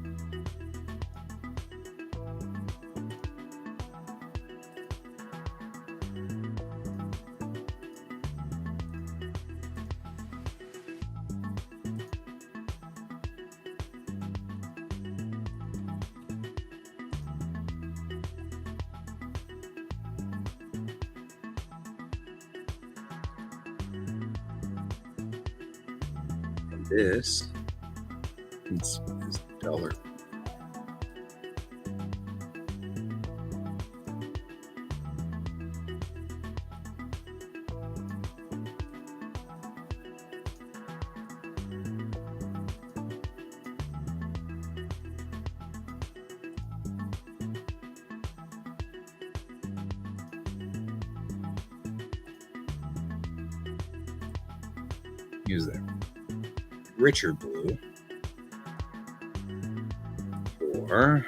This is duller. Use that richer blue for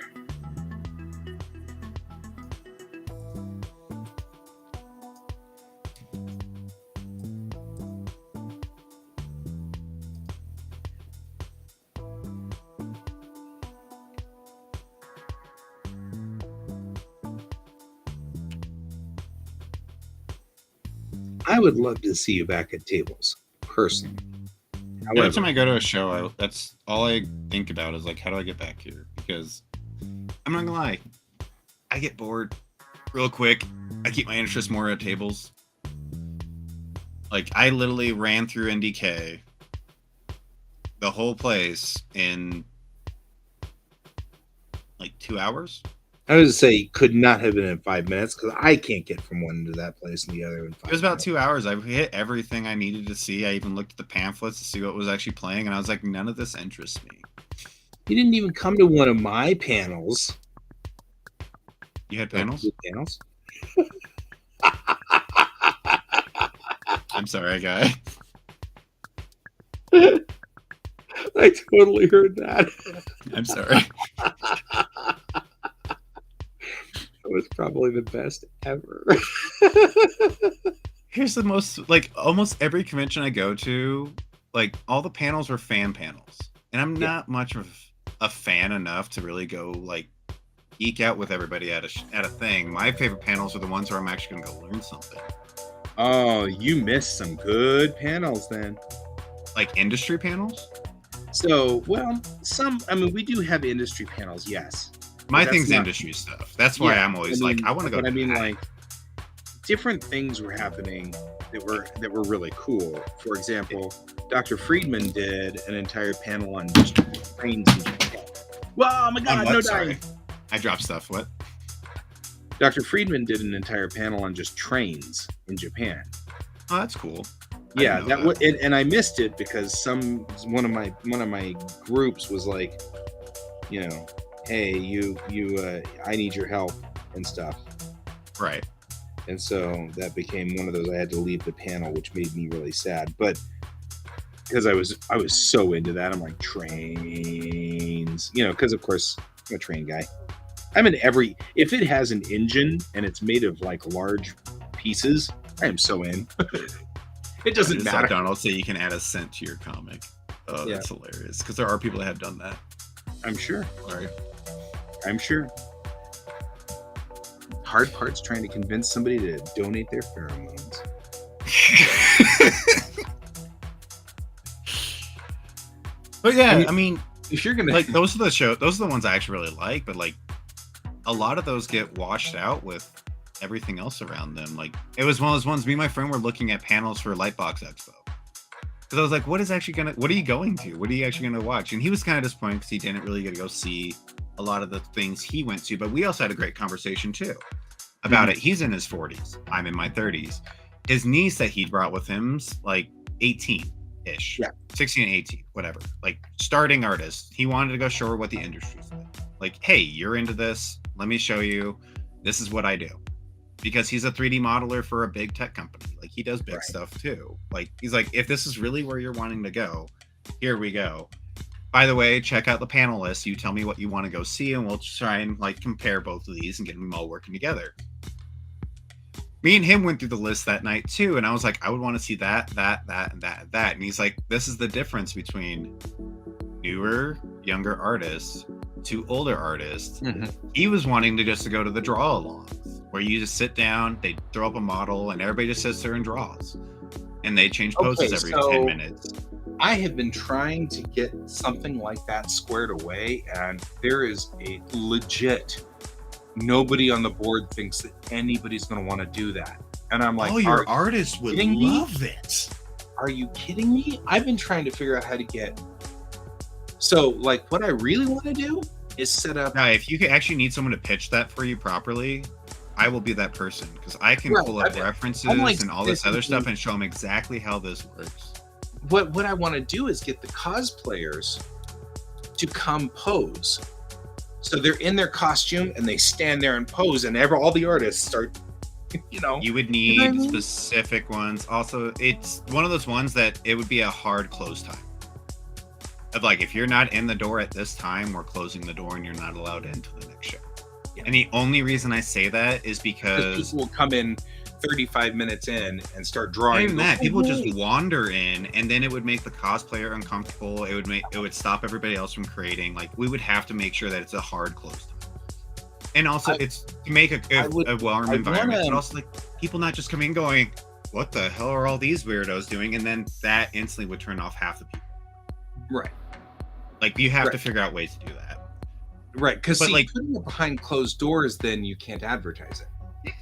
I would love to see you back at tables, personally. Every time I go to a show, that's all I think about is like, how do I get back here? Because I'm not gonna lie, I get bored real quick. I keep my interest more at tables. Like, I literally ran through NDK, the whole place, in like 2 hours. I would say could not have been in 5 minutes because I can't get from one to that place and the other in 5 minutes. It was about 2 hours. I hit everything I needed to see. I even looked at the pamphlets to see what was actually playing, and I was like, none of this interests me. You didn't even come to one of my panels. You had panels? Panels? I'm sorry, guy. I totally heard that. I'm sorry. That was probably the best ever. Here's the most, like, almost every convention I go to, like, all the panels were fan panels. And I'm not much of a fan enough to really go, like, geek out with everybody at a thing. My favorite panels are the ones where I'm actually going to go learn something. Oh, you missed some good panels then. Like industry panels? So, well, we do have industry panels, yes. My thing's industry stuff. That's why I'm always I want to go. But I mean, like, different things were happening that were really cool. For example, Dr. Friedman did an entire panel on trains in Japan. Well, oh my God, no dying. I dropped stuff. What? Dr. Friedman did an entire panel on just trains in Japan. Oh, that's cool. Yeah, and I missed it because one of my groups was like, you know, hey, I need your help and stuff. Right. And so that became one of those. I had to leave the panel, which made me really sad. But because I was so into that, I'm like, trains, you know, because of course I'm a train guy. I'm in if it has an engine and it's made of like large pieces, I am so in. It doesn't matter. Donald say you can add a cent to your comic. Oh, yeah. That's hilarious. Because there are people that have done that. I'm sure. Sorry. I'm sure. Hard part's trying to convince somebody to donate their pheromones. But yeah, I mean, if you're gonna like, those are the ones I actually really like. But like, a lot of those get washed out with everything else around them. Like, it was one of those ones. Me and my friend were looking at panels for Lightbox Expo because I was like, what are you going to? What are you actually gonna watch? And he was kind of disappointed because he didn't really get to go see a lot of the things he went to. But we also had a great conversation too about it. He's in his 40s. I'm in my 30s. His niece that he brought with him's like 18-ish. Yeah. 16 and 18, whatever. Like, starting artist. He wanted to go show her what the industry's like. Like, hey, you're into this. Let me show you. This is what I do. Because he's a 3D modeler for a big tech company. Like, he does big stuff too. Like, he's like, if this is really where you're wanting to go, here we go. By the way, check out the panel list. You tell me what you want to go see, and we'll try and like compare both of these and get them all working together. Me and him went through the list that night too, and I was like, I would want to see that, and that. And he's like, this is the difference between newer, younger artists to older artists. Mm-hmm. He was wanting to just go to the draw along, where you just sit down, they throw up a model, and everybody just sits there and draws. And they change poses every 10 minutes. I have been trying to get something like that squared away, and there is a legit nobody on the board thinks that anybody's going to want to do that. And I'm like, your artist would love it. Are you kidding me? I've been trying to figure out how to get. So, like, what I really want to do is set up. Now, if you actually need someone to pitch that for you properly, I will be that person, because I can pull up references and all this other stuff and show them exactly how this works. What I want to do is get the cosplayers to come pose. So they're in their costume and they stand there and pose, and all the artists start, you know. You would need specific ones. Also, it's one of those ones that it would be a hard close time. Of like, if you're not in the door at this time, we're closing the door and you're not allowed into the next show. Yeah. And the only reason I say that is because people will come in 35 minutes in and start drawing. Even that, people just wander in, and then it would make the cosplayer uncomfortable. It would stop everybody else from creating. Like, we would have to make sure that it's a hard close time. And also, it's to make a warm environment, but also like people not just coming in going, what the hell are all these weirdos doing? And then that instantly would turn off half the people. Right. Like, you have Right. to figure out ways to do that. Right, because But, like, putting it behind closed doors, then you can't advertise it. yeah.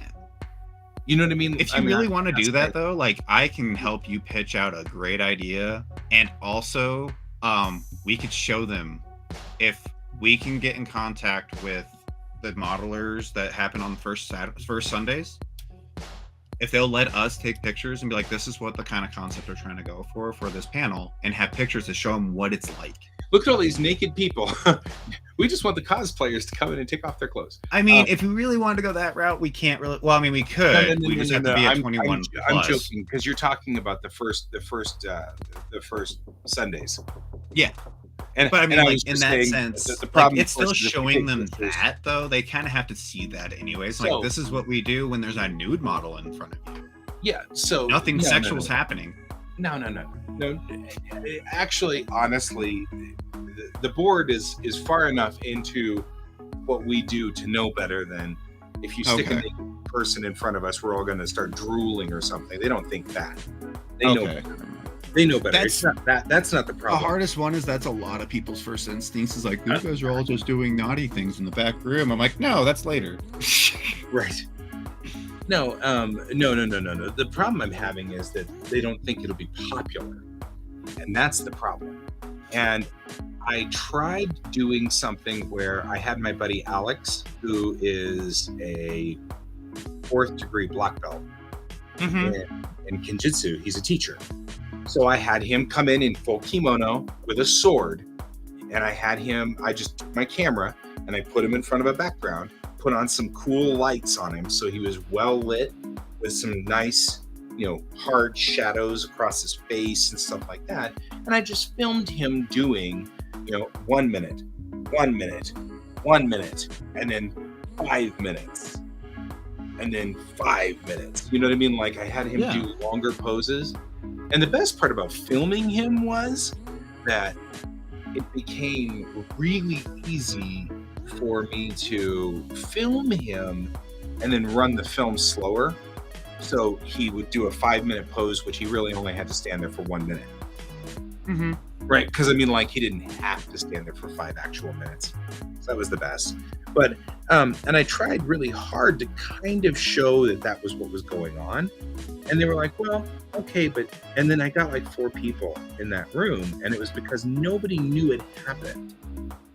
You know what I mean? If I you mean, really want to do that, right. though, like, I can help you pitch out a great idea, and also, we could show them if we can get in contact with the modelers that happen on the first Sundays. If they'll let us take pictures and be like, this is what the kind of concept we're trying to go for this panel, and have pictures to show them what it's like. Look at all these naked people. We just want the cosplayers to come in and take off their clothes. I mean, if we really wanted to go that route, we can't really. Well, I mean, we could. We just have to be at 21 plus. I'm joking because you're talking about the first Sundays. Yeah. And, but I mean, I like, in that sense, the problem it's still showing them that, though. They kind of have to see that anyways. Like, this is what we do when there's a nude model in front of you. Yeah, so nothing sexual is happening. No. Actually, honestly, the board is far enough into what we do to know better than if you stick a naked person in front of us, we're all going to start drooling or something. They don't think that. They know better. They know better. That's not the problem. The hardest one is that's a lot of people's first instincts is like, these guys are all just doing naughty things in the back room. I'm like, no, that's later. Right. No. The problem I'm having is that they don't think it'll be popular. And that's the problem. And I tried doing something where I had my buddy Alex, who is a 4th degree black belt in Kenjutsu. He's a teacher. So I had him come in full kimono with a sword, and I just took my camera and I put him in front of a background, put on some cool lights on him so he was well lit with some nice, hard shadows across his face and stuff like that. And I just filmed him doing, 1 minute, 1 minute, 1 minute, and then 5 minutes, and then 5 minutes. You know what I mean? Like, I had him do longer poses. And the best part about filming him was that it became really easy for me to film him and then run the film slower. So he would do a 5-minute pose, which he really only had to stand there for 1 minute. Mm-hmm. Right. Because he didn't have to stand there for 5 actual minutes. So that was the best. But, and I tried really hard to kind of show that was what was going on. And they were like, well, okay, and then I got like 4 people in that room, and it was because nobody knew it happened.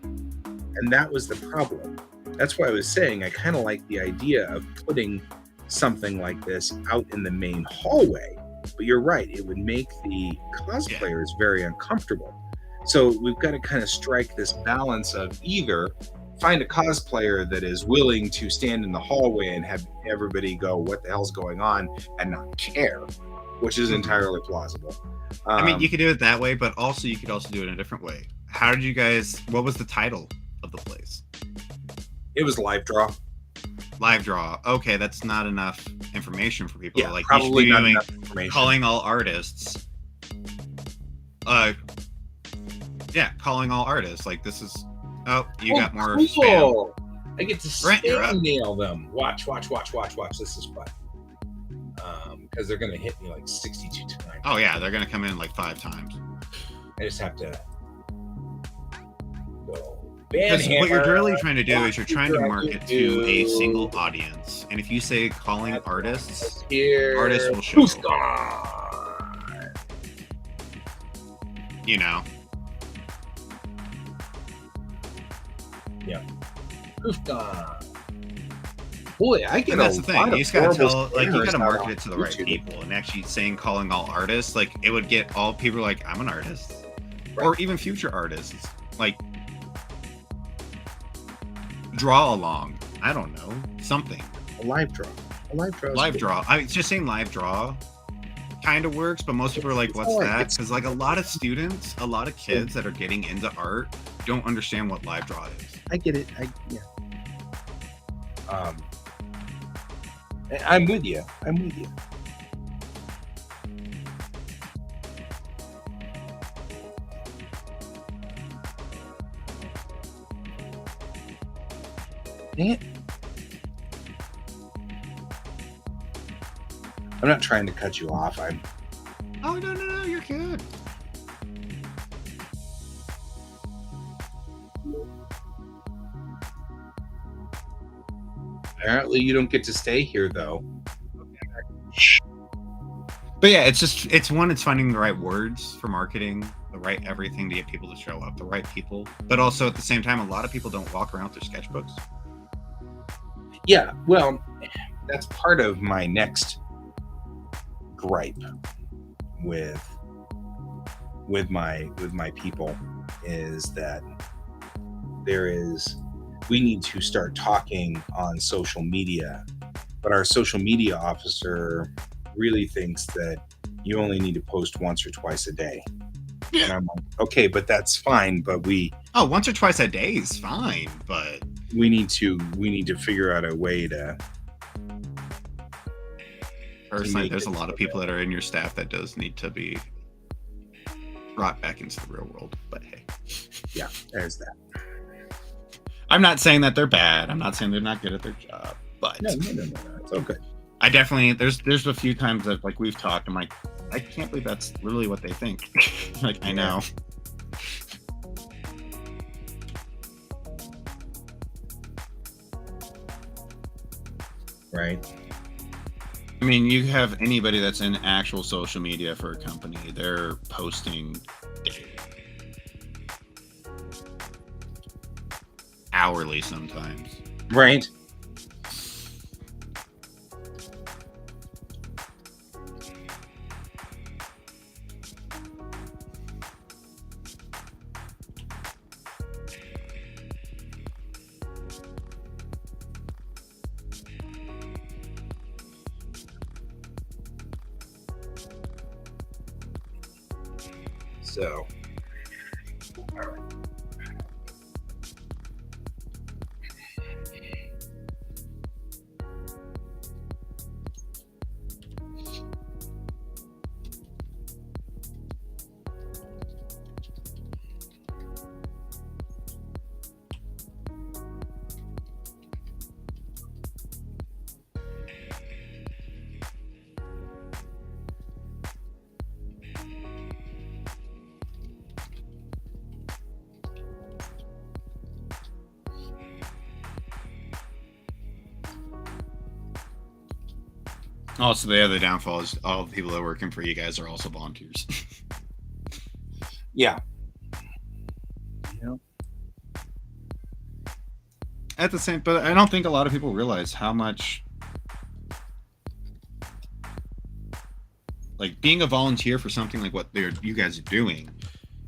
And that was the problem. That's why I was saying I kind of like the idea of putting something like this out in the main hallway. But you're right, it would make the cosplayers very uncomfortable. So we've got to kind of strike this balance of either find a cosplayer that is willing to stand in the hallway and have everybody go, what the hell's going on, and not care, which is entirely plausible. I mean, you could do it that way, but also you could also do it in a different way. What was the title of the place? It was Live Draw. Live Draw. Okay, that's not enough information for people. Yeah, like, probably you should not be enough information. Calling all artists. Calling all artists. Like, this is... Oh, you got more cool. spam. I get to spam nail them. Watch. This is fun. Because they're going to hit me like 62 times. Oh, yeah, they're going to come in like 5 times. I just have to go. Because what you're really trying to do is you're trying to market to a single audience. And if you say calling artists, artists will show. You know? Yeah. Boy, I get that's the thing. You just gotta you gotta market it to the right people. And actually saying calling all artists, like, it would get all people like, I'm an artist. Right. Or even future artists. Like, draw along. I don't know. Something. A live draw. Live draw. I mean, just saying live draw kind of works, but most people are like, what's that? Because like a lot of students, a lot of kids that are getting into art don't understand what live draw is. I get it. I'm with you. Dang it. I'm not trying to cut you off. Oh, no, you're good. Apparently you don't get to stay here, though. But yeah, it's finding the right words for marketing, the right everything to get people to show up, the right people. But also at the same time, a lot of people don't walk around with their sketchbooks. Yeah, well, that's part of my next gripe with my people is that we need to start talking on social media, but our social media officer really thinks that you only need to post once or twice a day. And I'm like, okay, but that's fine, but once or twice a day is fine, but we need to figure out a way to. Personally, there's a lot of people that are in your staff that does need to be brought back into the real world. But hey, yeah, there's that. I'm not saying that they're bad. I'm not saying they're not good at their job. But no, it's all good. I definitely there's a few times that like we've talked. I'm like, I can't believe that's literally what they think. Like, I know. Right. I mean, you have anybody that's in actual social media for a company, they're posting hourly sometimes. Right. So, all right. Also, the other downfall is all the people that are working for you guys are also volunteers. Yeah. At the same, but I don't think a lot of people realize how much, like, being a volunteer for something like what you guys are doing,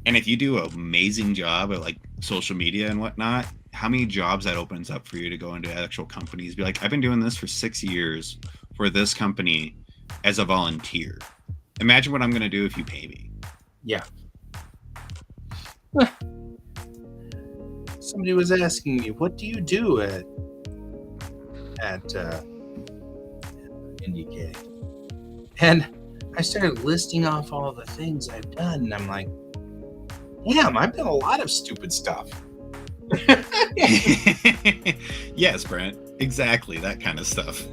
and if you do an amazing job at like social media and whatnot, how many jobs that opens up for you to go into actual companies? Be like, I've been doing this for 6 years for this company as a volunteer. Imagine what I'm going to do if you pay me. Yeah. Somebody was asking me, what do you do at IndieK? And I started listing off all the things I've done, and I'm like, damn, I've done a lot of stupid stuff. Yes, Brent. Exactly, that kind of stuff.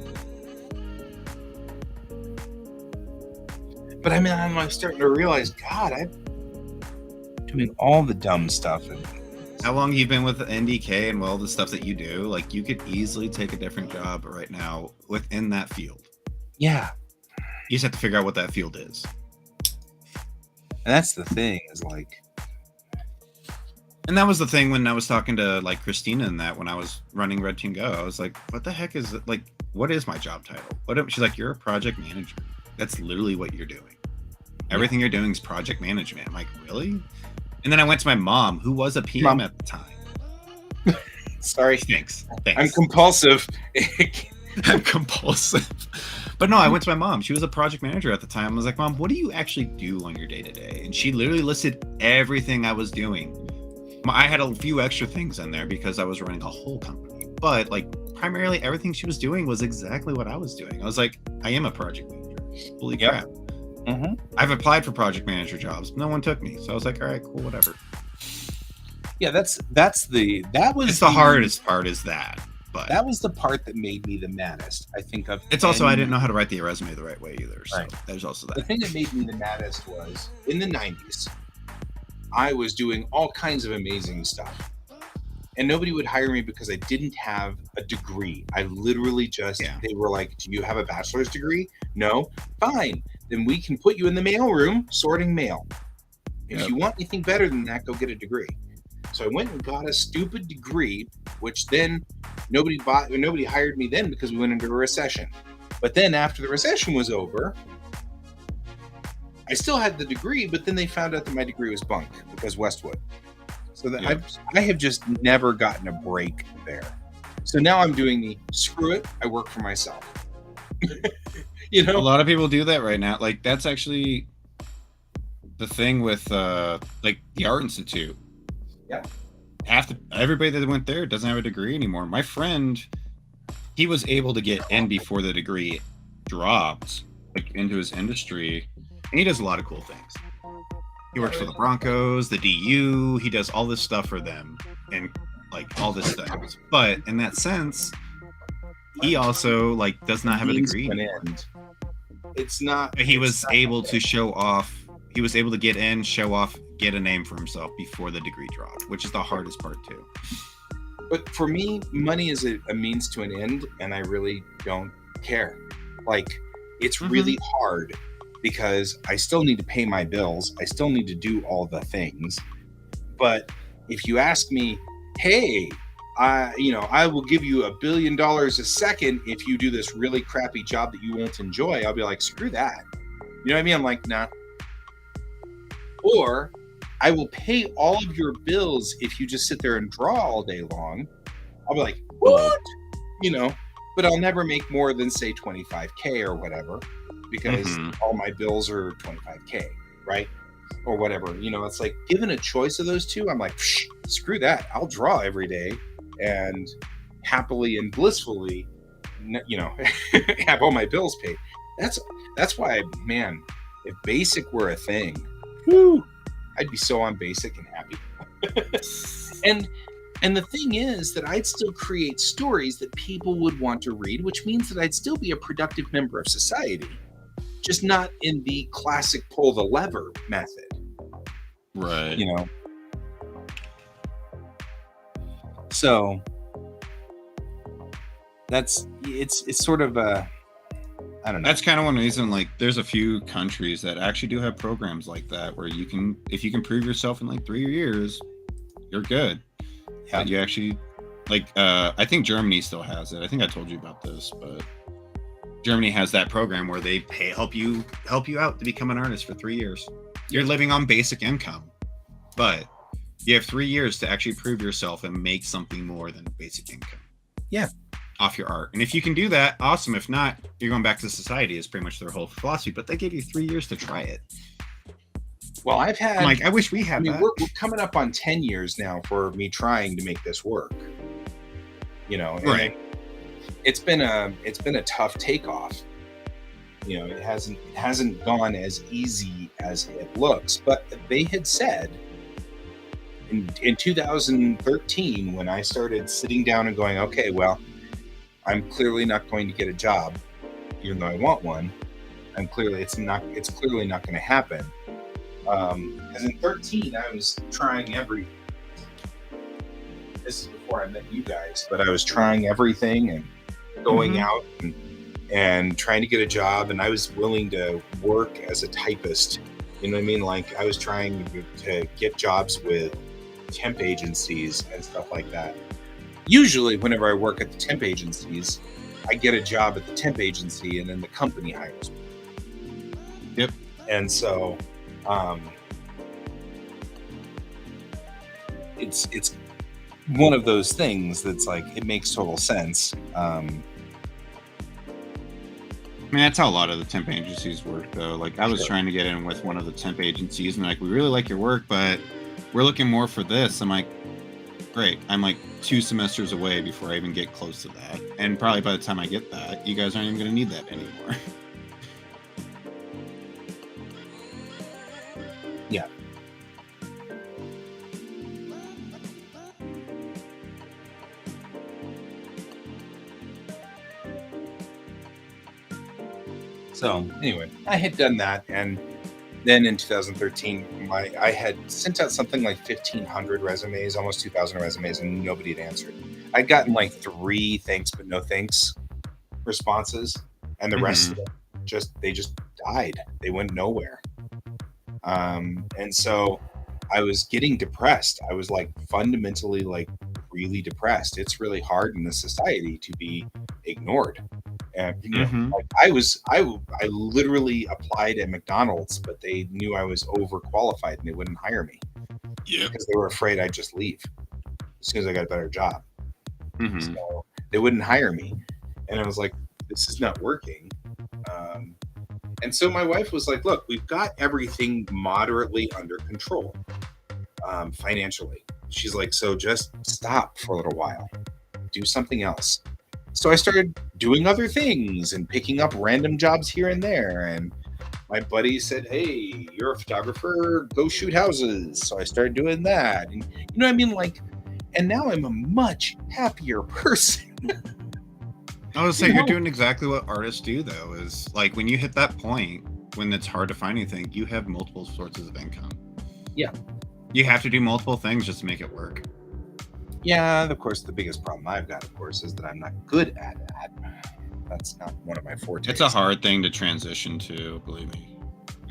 But I mean, I'm starting to realize, God, I'm doing all the dumb stuff. And how long you've been with NDK and all the stuff that you do, like, you could easily take a different job right now within that field. Yeah. You just have to figure out what that field is. And that's the thing, is like... And that was the thing when I was talking to, like, Christina and that, when I was running Red Team Go, I was like, what the heck is it? Like, what is my job title? She's like, you're a project manager. That's literally what you're doing. Everything you're doing is project management. I'm like, really? And then I went to my mom, who was a PM at the time. Sorry. Thanks. I'm compulsive. I'm compulsive. But no, I went to my mom. She was a project manager at the time. I was like, Mom, what do you actually do on your day-to-day? And she literally listed everything I was doing. I had a few extra things in there because I was running a whole company. But, like, primarily everything she was doing was exactly what I was doing. I was like, I am a project manager. Holy crap. Mm-hmm. I've applied for project manager jobs. No one took me. So I was like, all right, cool, whatever. Yeah, it's the hardest part is that. But that was the part that made me the maddest. I think of it's also I didn't know how to write the resume the right way either. So Right. there's also the that. thing that made me the maddest was in the 90s, I was doing all kinds of amazing stuff. And nobody would hire me because I didn't have a degree. I literally just, they were like, do you have a bachelor's degree? No? Fine. Then we can put you in the mail room sorting mail. If you want anything better than that, go get a degree. So I went and got a stupid degree, which then nobody hired me then because we went into a recession. But then after the recession was over, I still had the degree, but then they found out that my degree was bunk because Westwood. So that I have just never gotten a break there. So now I'm doing the screw it, I work for myself. You know, a lot of people do that right now. Like that's actually the thing with like the Art Institute. Yeah. Everybody that went there doesn't have a degree anymore. My friend, he was able to get in before the degree dropped, like into his industry, and he does a lot of cool things. He works for the Broncos, the DU. He does all this stuff for them and like all this stuff. But in that sense, he also like does not have a degree. It's not. He was able to show off. He was able to get in, show off, get a name for himself before the degree dropped, which is the hardest part too. But for me, money is a means to an end, and I really don't care. Like, it's really hard. Because I still need to pay my bills. I still need to do all the things. But if you ask me, hey, I will give you $1 billion a second if you do this really crappy job that you won't enjoy, I'll be like, screw that. You know what I mean? I'm like, nah. Or I will pay all of your bills if you just sit there and draw all day long. I'll be like, what? You know, but I'll never make more than say 25K or whatever. Because all my bills are 25K, right? Or whatever. You know, it's like given a choice of those two, I'm like, screw that. I'll draw every day and happily and blissfully, you know, have all my bills paid. That's why, man, if basic were a thing, whew, I'd be so on basic and happy. And the thing is that I'd still create stories that people would want to read, which means that I'd still be a productive member of society. Just not in the classic pull the lever method. Right. You know? So it's sort of a, I don't know. That's kind of one reason, like there's a few countries that actually do have programs like that where you can, if you can prove yourself in like 3 years, you're good. Yeah. You actually, like, I think Germany still has it. I think I told you about this, but Germany has that program where they help you out to become an artist for 3 years. You're living on basic income, but you have 3 years to actually prove yourself and make something more than basic income. Yeah. Off your art. And if you can do that, awesome. If not, you're going back to society is pretty much their whole philosophy, but they give you 3 years to try it. Well, I wish we had that. We're coming up on 10 years now for me trying to make this work. You know, right. It's been a tough takeoff. You know, it hasn't gone as easy as it looks. But they had said in 2013, when I started sitting down and going, okay, well, I'm clearly not going to get a job, even though I want one. It's clearly not going to happen. Because in 13, I was trying everything. This is before I met you guys, but I was trying everything and going out and trying to get a job, and I was willing to work as a typist. You know what I mean? Like I was trying to get jobs with temp agencies and stuff like that. Usually, whenever I work at the temp agencies, I get a job at the temp agency, and then the company hires me. Yep. And so, it's one of those things that's like it makes total sense. I mean, that's how a lot of the temp agencies work, though. Like, I was trying to get in with one of the temp agencies, and like, we really like your work, but we're looking more for this. I'm like, great. I'm like 2 semesters away before I even get close to that, and probably by the time I get that, you guys aren't even going to need that anymore. Yeah. So anyway, I had done that, and then in 2013, I had sent out something like 1,500 resumes, almost 2,000 resumes, and nobody had answered. I'd gotten like 3 thanks but no thanks responses, and the rest of them just died. They went nowhere. And so I was getting depressed. I was like fundamentally like really depressed. It's really hard in this society to be ignored. And like I literally applied at McDonald's, but they knew I was overqualified and they wouldn't hire me. Yeah. Because they were afraid I'd just leave as soon as I got a better job. Mm-hmm. So they wouldn't hire me. And I was like, this is not working. And so my wife was like, look, we've got everything moderately under control financially. She's like, so just stop for a little while. Do something else. So I started doing other things and picking up random jobs here and there. And my buddy said, hey, you're a photographer, go shoot houses. So I started doing that. And you know what I mean? Like, and now I'm a much happier person. I would say you're doing exactly what artists do, though, is like when you hit that point when it's hard to find anything, you have multiple sources of income. Yeah. You have to do multiple things just to make it work. Yeah, of course, the biggest problem I've got, of course, is that I'm not good at that. That's not one of my fortes. It's a hard thing to transition to, believe me.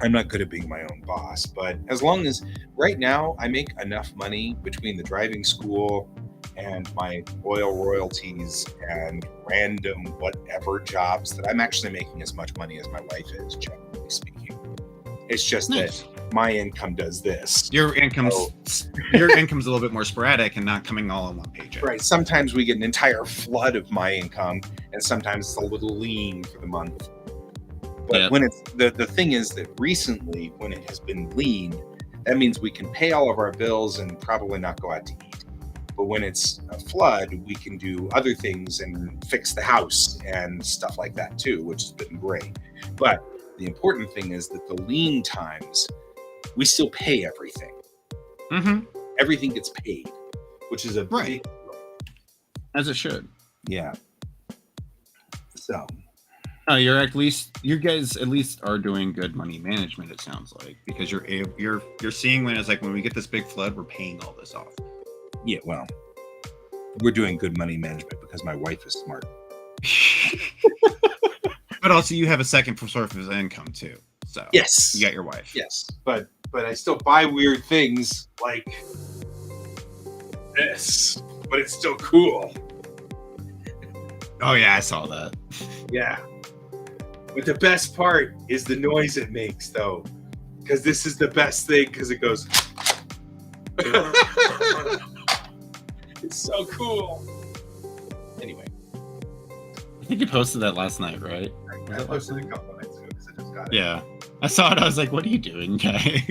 I'm not good at being my own boss, but as long as right now I make enough money between the driving school and my oil royalties and random whatever jobs that I'm actually making as much money as my wife is, generally speaking. It's just that my income does this. Your income's a little bit more sporadic and not coming all in one paycheck. Right. Sometimes we get an entire flood of my income, and sometimes it's a little lean for the month. But when it's the thing is that recently, when it has been lean, that means we can pay all of our bills and probably not go out to eat. But when it's a flood, we can do other things and fix the house and stuff like that too, which has been great. But the important thing is that the lean times, we still pay everything. Mm-hmm. Everything gets paid, which is a big deal. As it should. Yeah. So. You guys at least are doing good money management. It sounds like, because you're seeing when it's like when we get this big flood, we're paying all this off. Yeah, well, we're doing good money management because my wife is smart. But also, you have a second source of income too. So yes, you got your wife. Yes, but I still buy weird things like this, but it's still cool. Oh yeah, I saw that. Yeah. But the best part is the noise it makes, though, because this is the best thing because it goes. It's so cool. Anyway, I think you posted that last night, right? I posted a couple nights ago because I just got it. Yeah, I saw it. I was like, "What are you doing, guy?"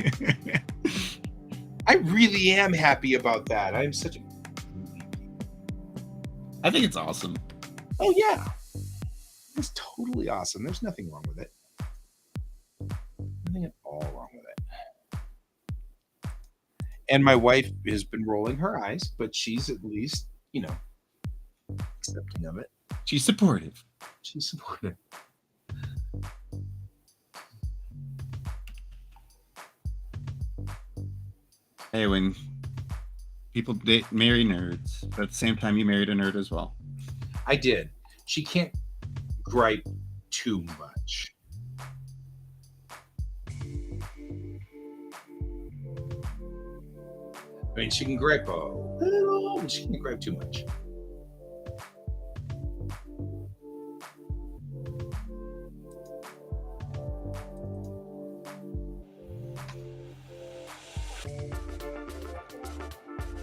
I really am happy about that. I'm such a. I think it's awesome. Oh yeah. It's totally awesome. There's nothing wrong with it. Nothing at all wrong with it. And my wife has been rolling her eyes, but she's at least, accepting of it. She's supportive. She's supportive. Hey, when people marry nerds, but at the same time, you married a nerd as well. I did. She can't gripe too much. I mean, she can gripe a little, but she can't gripe too much.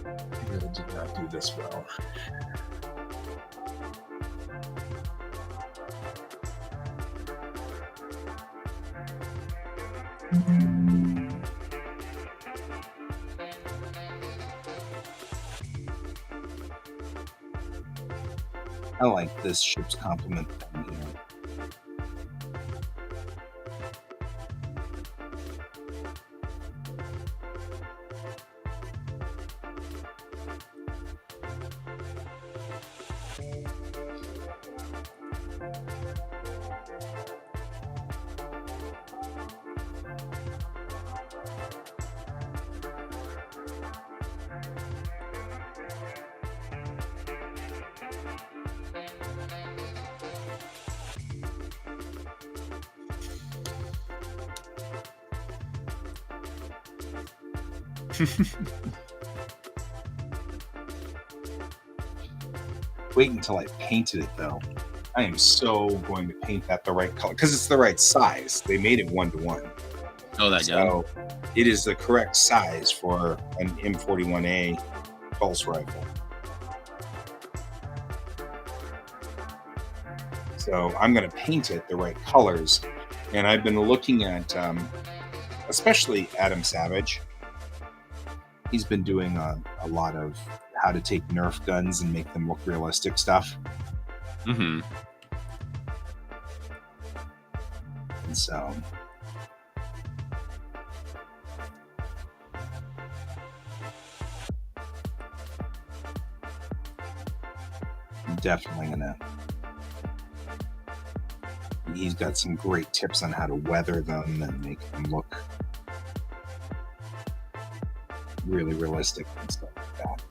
I really did not do this well. I like this ship's complement down here. Wait until I painted it though. I am so going to paint that the right color because it's the right size. They made it 1-to-1. Oh, that gun. So it is the correct size for an M41A pulse rifle. So I'm going to paint it the right colors. And I've been looking at, especially Adam Savage. He's been doing a lot of how to take Nerf guns and make them look realistic stuff. Mm-hmm. And so I'm definitely gonna. He's got some great tips on how to weather them and make them look really realistic and stuff like that.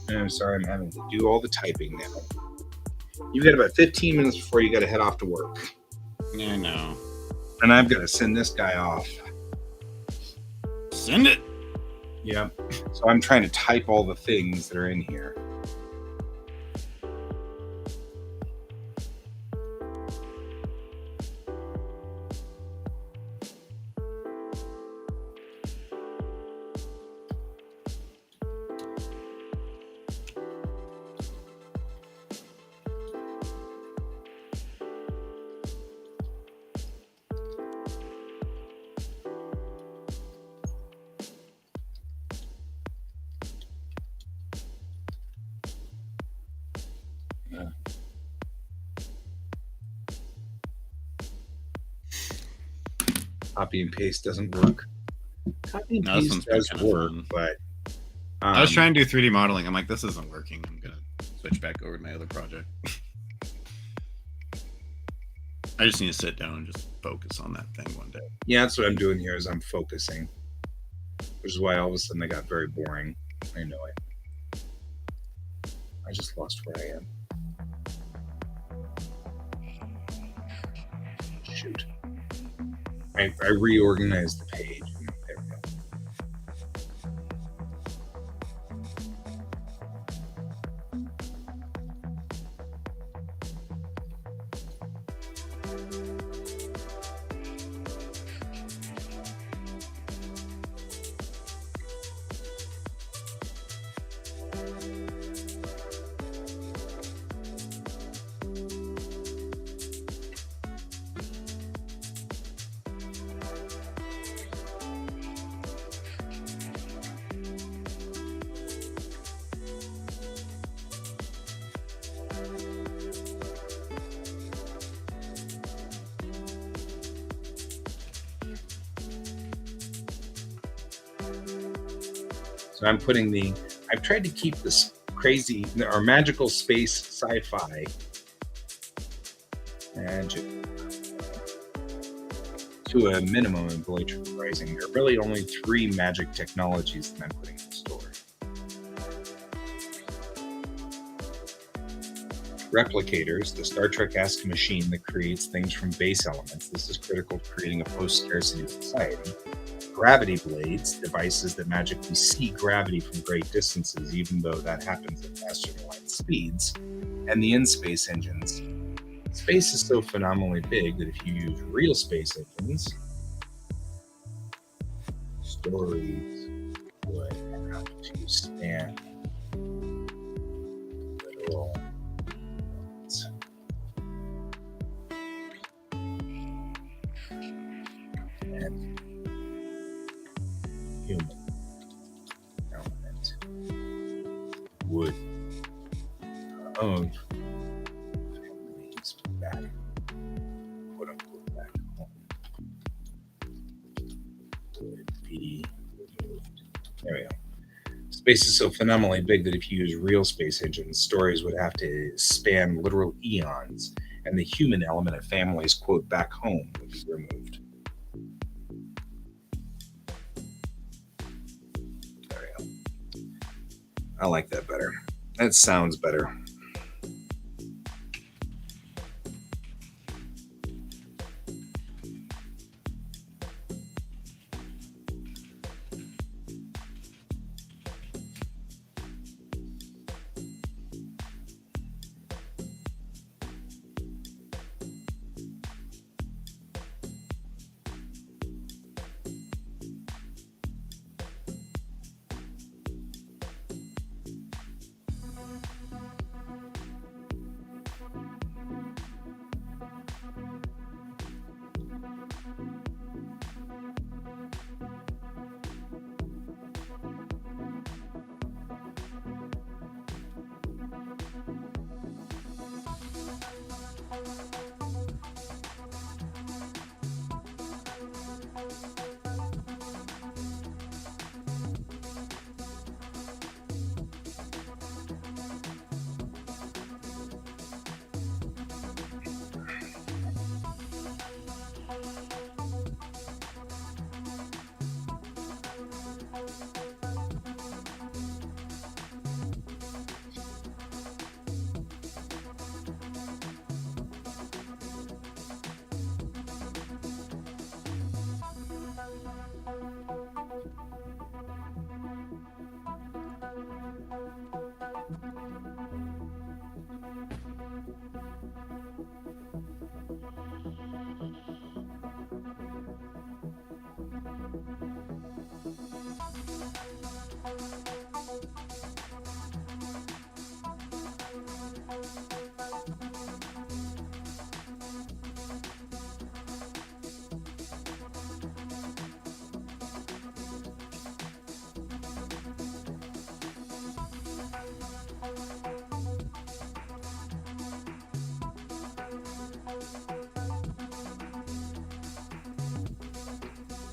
And I'm sorry, I'm having to do all the typing now. You've got about 15 minutes before you got to head off to work. Yeah, I know. And I've got to send this guy off. Send it. Yep. So I'm trying to type all the things that are in here. Copy and paste doesn't work. Copy and No, this paste one's been does kinda work, fun. but I was trying to do 3D modeling. I'm like, this isn't working. I'm gonna switch back over to my other project. I just need to sit down and just focus on that thing one day. Yeah, that's what I'm doing here is I'm focusing. Which is why all of a sudden I got very boring. I know it. I just lost where I am. Shoot. I reorganized the page. There we go. So I'm putting I've tried to keep this crazy or magical space sci-fi magic to a minimum in Blanchard Rising. There are really only 3 magic technologies that I'm putting in the store. Replicators, the Star Trek-esque machine that creates things from base elements. This is critical to creating a post-scarcity society. Gravity blades, devices that magically see gravity from great distances, even though that happens at faster than light speeds. And the in-space engines. Space is so phenomenally big that if you use real space engines, stories would have to span literal worlds. And human element would own families back, quote unquote, back home would be removed. There we go. Space is so phenomenally big that if you use real space engines, stories would have to span literal eons, and the human element of families, quote, back home would be removed. There we go. I like that better. That sounds better.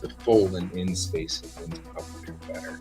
The fold and in space has been probably better.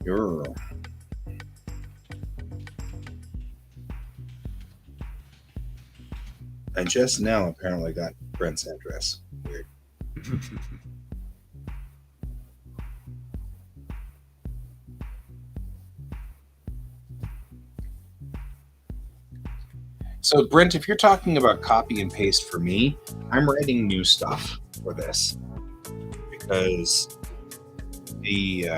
Girl. I just now apparently got Brent's address. Weird. So, Brent, if you're talking about copy and paste for me, I'm writing new stuff for this because the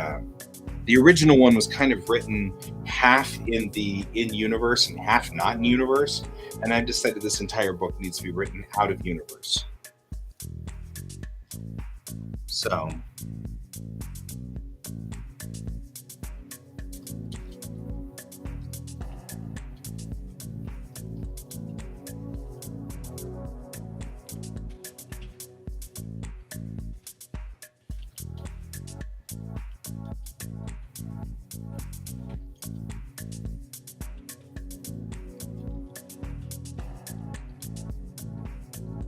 original one was kind of written half in universe and half not in universe, and I decided this entire book needs to be written out of universe. So.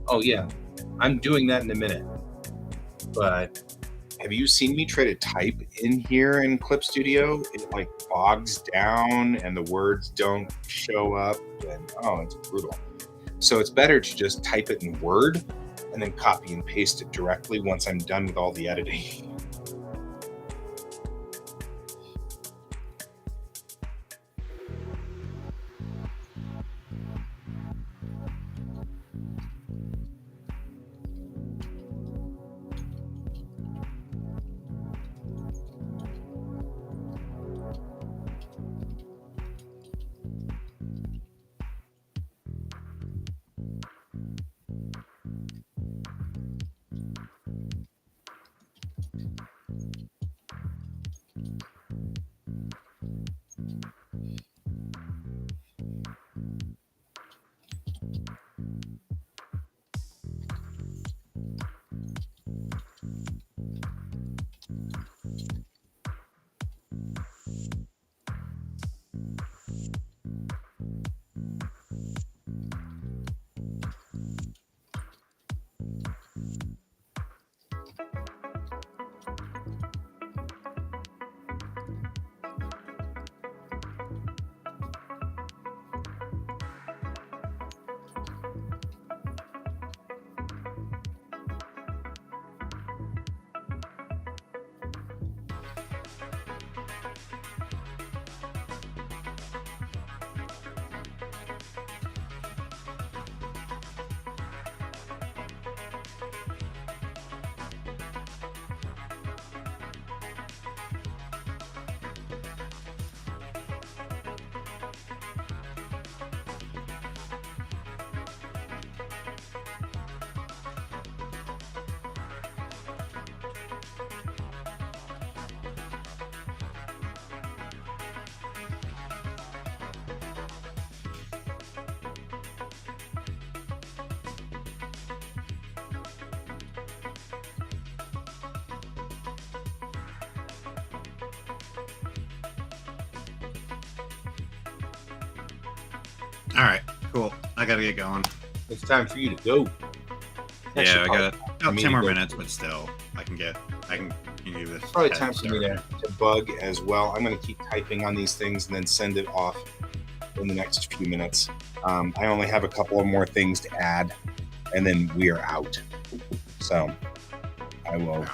Oh yeah, I'm doing that in a minute. But have you seen me try to type in here in Clip Studio? It like bogs down and the words don't show up, and it's brutal. So it's better to just type it in Word and then copy and paste it directly once I'm done with all the editing. All right, cool. I gotta get going. It's time for you to go. Yeah, I got about 10 more go. minutes, but still, I can do this. Probably time for me to bug as well. I'm going to keep typing on these things and then send it off in the next few minutes. I only have a couple of more things to add, and then we are out. So I will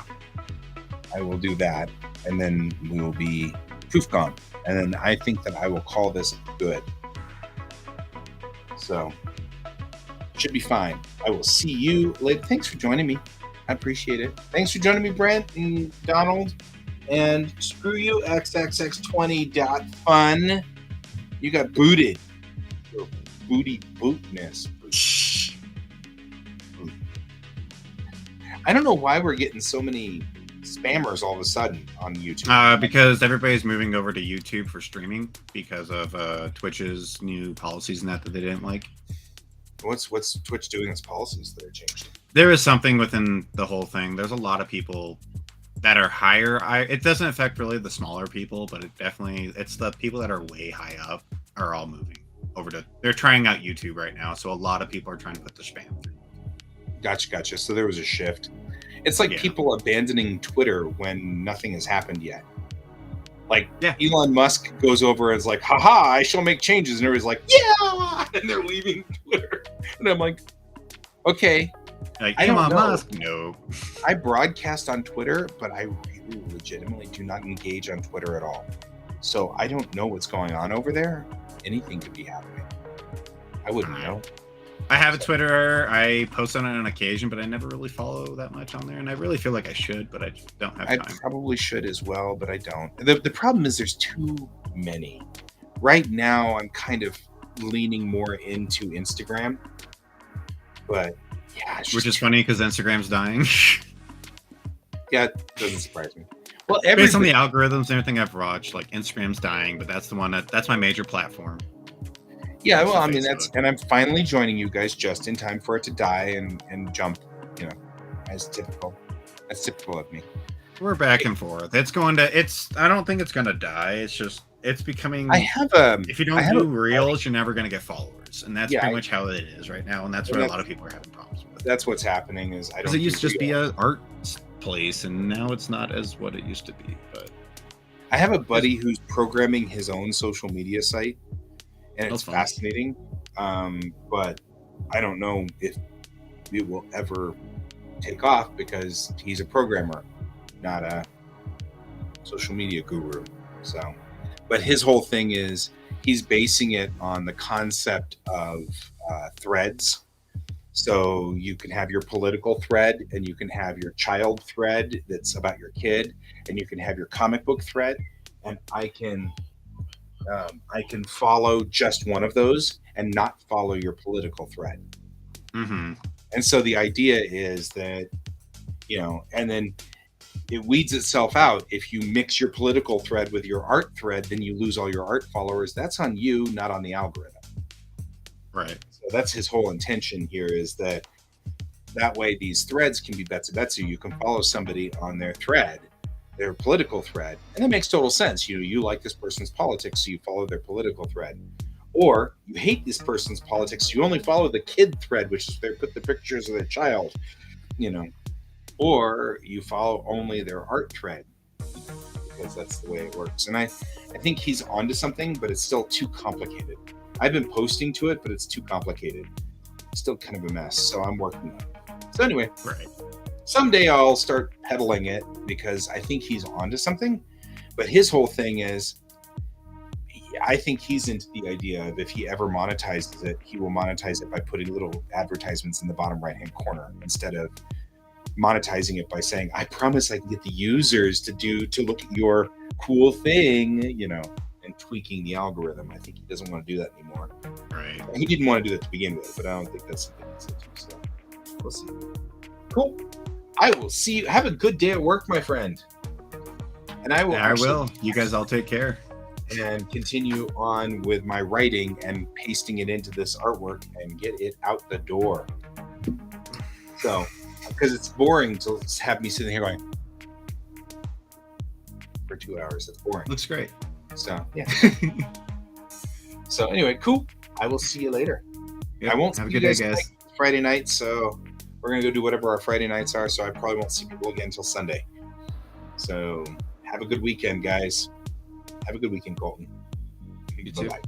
do that, and then we will be poof gone. And then I think that I will call this good. So should be fine. I will see you later. Thanks for joining me. I appreciate it. Thanks for joining me, Brent and Donald. And screw you, XXX20.fun. You got booted. Your booty bootness. I don't know why we're getting so many spammers all of a sudden on YouTube. Because everybody's moving over to YouTube for streaming because of Twitch's new policies and that they didn't like. What's Twitch doing as policies that are changing? There is something within the whole thing. There's a lot of people that are higher. It doesn't affect really the smaller people, but it's the people that are way high up are all moving over to. They're trying out YouTube right now, so a lot of people are trying to put the spam through. Gotcha. So there was a shift. It's like people abandoning Twitter when nothing has happened yet. Like Elon Musk goes over and is like, haha, I shall make changes. And everybody's like, yeah. And they're leaving Twitter. And I'm like, okay. Like, Elon Musk? No. I broadcast on Twitter, but I really legitimately do not engage on Twitter at all. So I don't know what's going on over there. Anything could be happening. I wouldn't know. I have a Twitter. I post on it on occasion, but I never really follow that much on there. And I really feel like I should, but I just don't have I time. probably should as well, but I don't. The problem is there's too many. Right now, I'm kind of leaning more into Instagram, but yeah, it's Which just is funny because Instagram's dying. yeah, it doesn't surprise me. Well, Based on the algorithms and everything I've watched, like Instagram's dying, but that's the one that's my major platform. yeah, Next well, to I mean Facebook. and I'm finally joining you guys just in time for it to die and jump, you know, as typical. That's typical of me. We're back and forth. It's going to. I don't think it's going to die. It's just. It's becoming. I have a. If you don't I have do a- reels, you're never going to get followers, and that's Yeah, pretty much how it is right now. And that's what a lot of people are having problems with. That's what's happening. Is I Because don't. it used to do just be reels. an art place, and now it's not as what it used to be. But I have a buddy who's programming his own social media site, and it's That's fun. fascinating. But I don't know if it will ever take off because he's a programmer, not a social media guru. So, but his whole thing is he's basing it on the concept of threads. So you can have your political thread, and you can have your child thread that's about your kid, and you can have your comic book thread, and I can follow just one of those and not follow your political thread. mm-hmm. And so the idea is that, you know, and then it weeds itself out. If you mix your political thread with your art thread, then you lose all your art followers. That's on you, not on the algorithm. Right. So that's his whole intention here, is that way these threads can be Betsu. You can follow somebody on their thread, their political thread, and that makes total sense. You like this person's politics, so you follow their political thread. Or you hate this person's politics, so you only follow the kid thread, which is they put the pictures of their child, you know. Or you follow only their art thread, because that's the way it works. And I think he's onto something, but it's still too complicated. I've been posting to it, but it's too complicated. It's still kind of a mess, so I'm working on it. So anyway, Right. someday I'll start peddling it because I think he's onto something. But his whole thing is, I think he's into the idea of if he ever monetizes it, he will monetize it by putting little advertisements in the bottom right-hand corner instead of monetizing it by saying, I promise I can get the users to look at your cool thing, you know, and tweaking the algorithm. I think he doesn't want to do that anymore. Right. He didn't want to do that to begin with, but I don't think that's something he's into. So we'll see. Cool. I will see you. Have a good day at work, my friend. And I will. Yeah, I will. You guys all take care. And continue on with my writing and pasting it into this artwork and get it out the door. So, because it's boring to have me sitting here going for 2 hours. That's boring. Looks great. So, yeah. So, anyway, cool. I will see you later. Yep. I won't Have a see good you day, guys guys. Friday night, so we're going to go do whatever our Friday nights are, so I probably won't see people again until Sunday. So, have a good weekend, guys. Have a good weekend, Colton. You too. Bye-bye.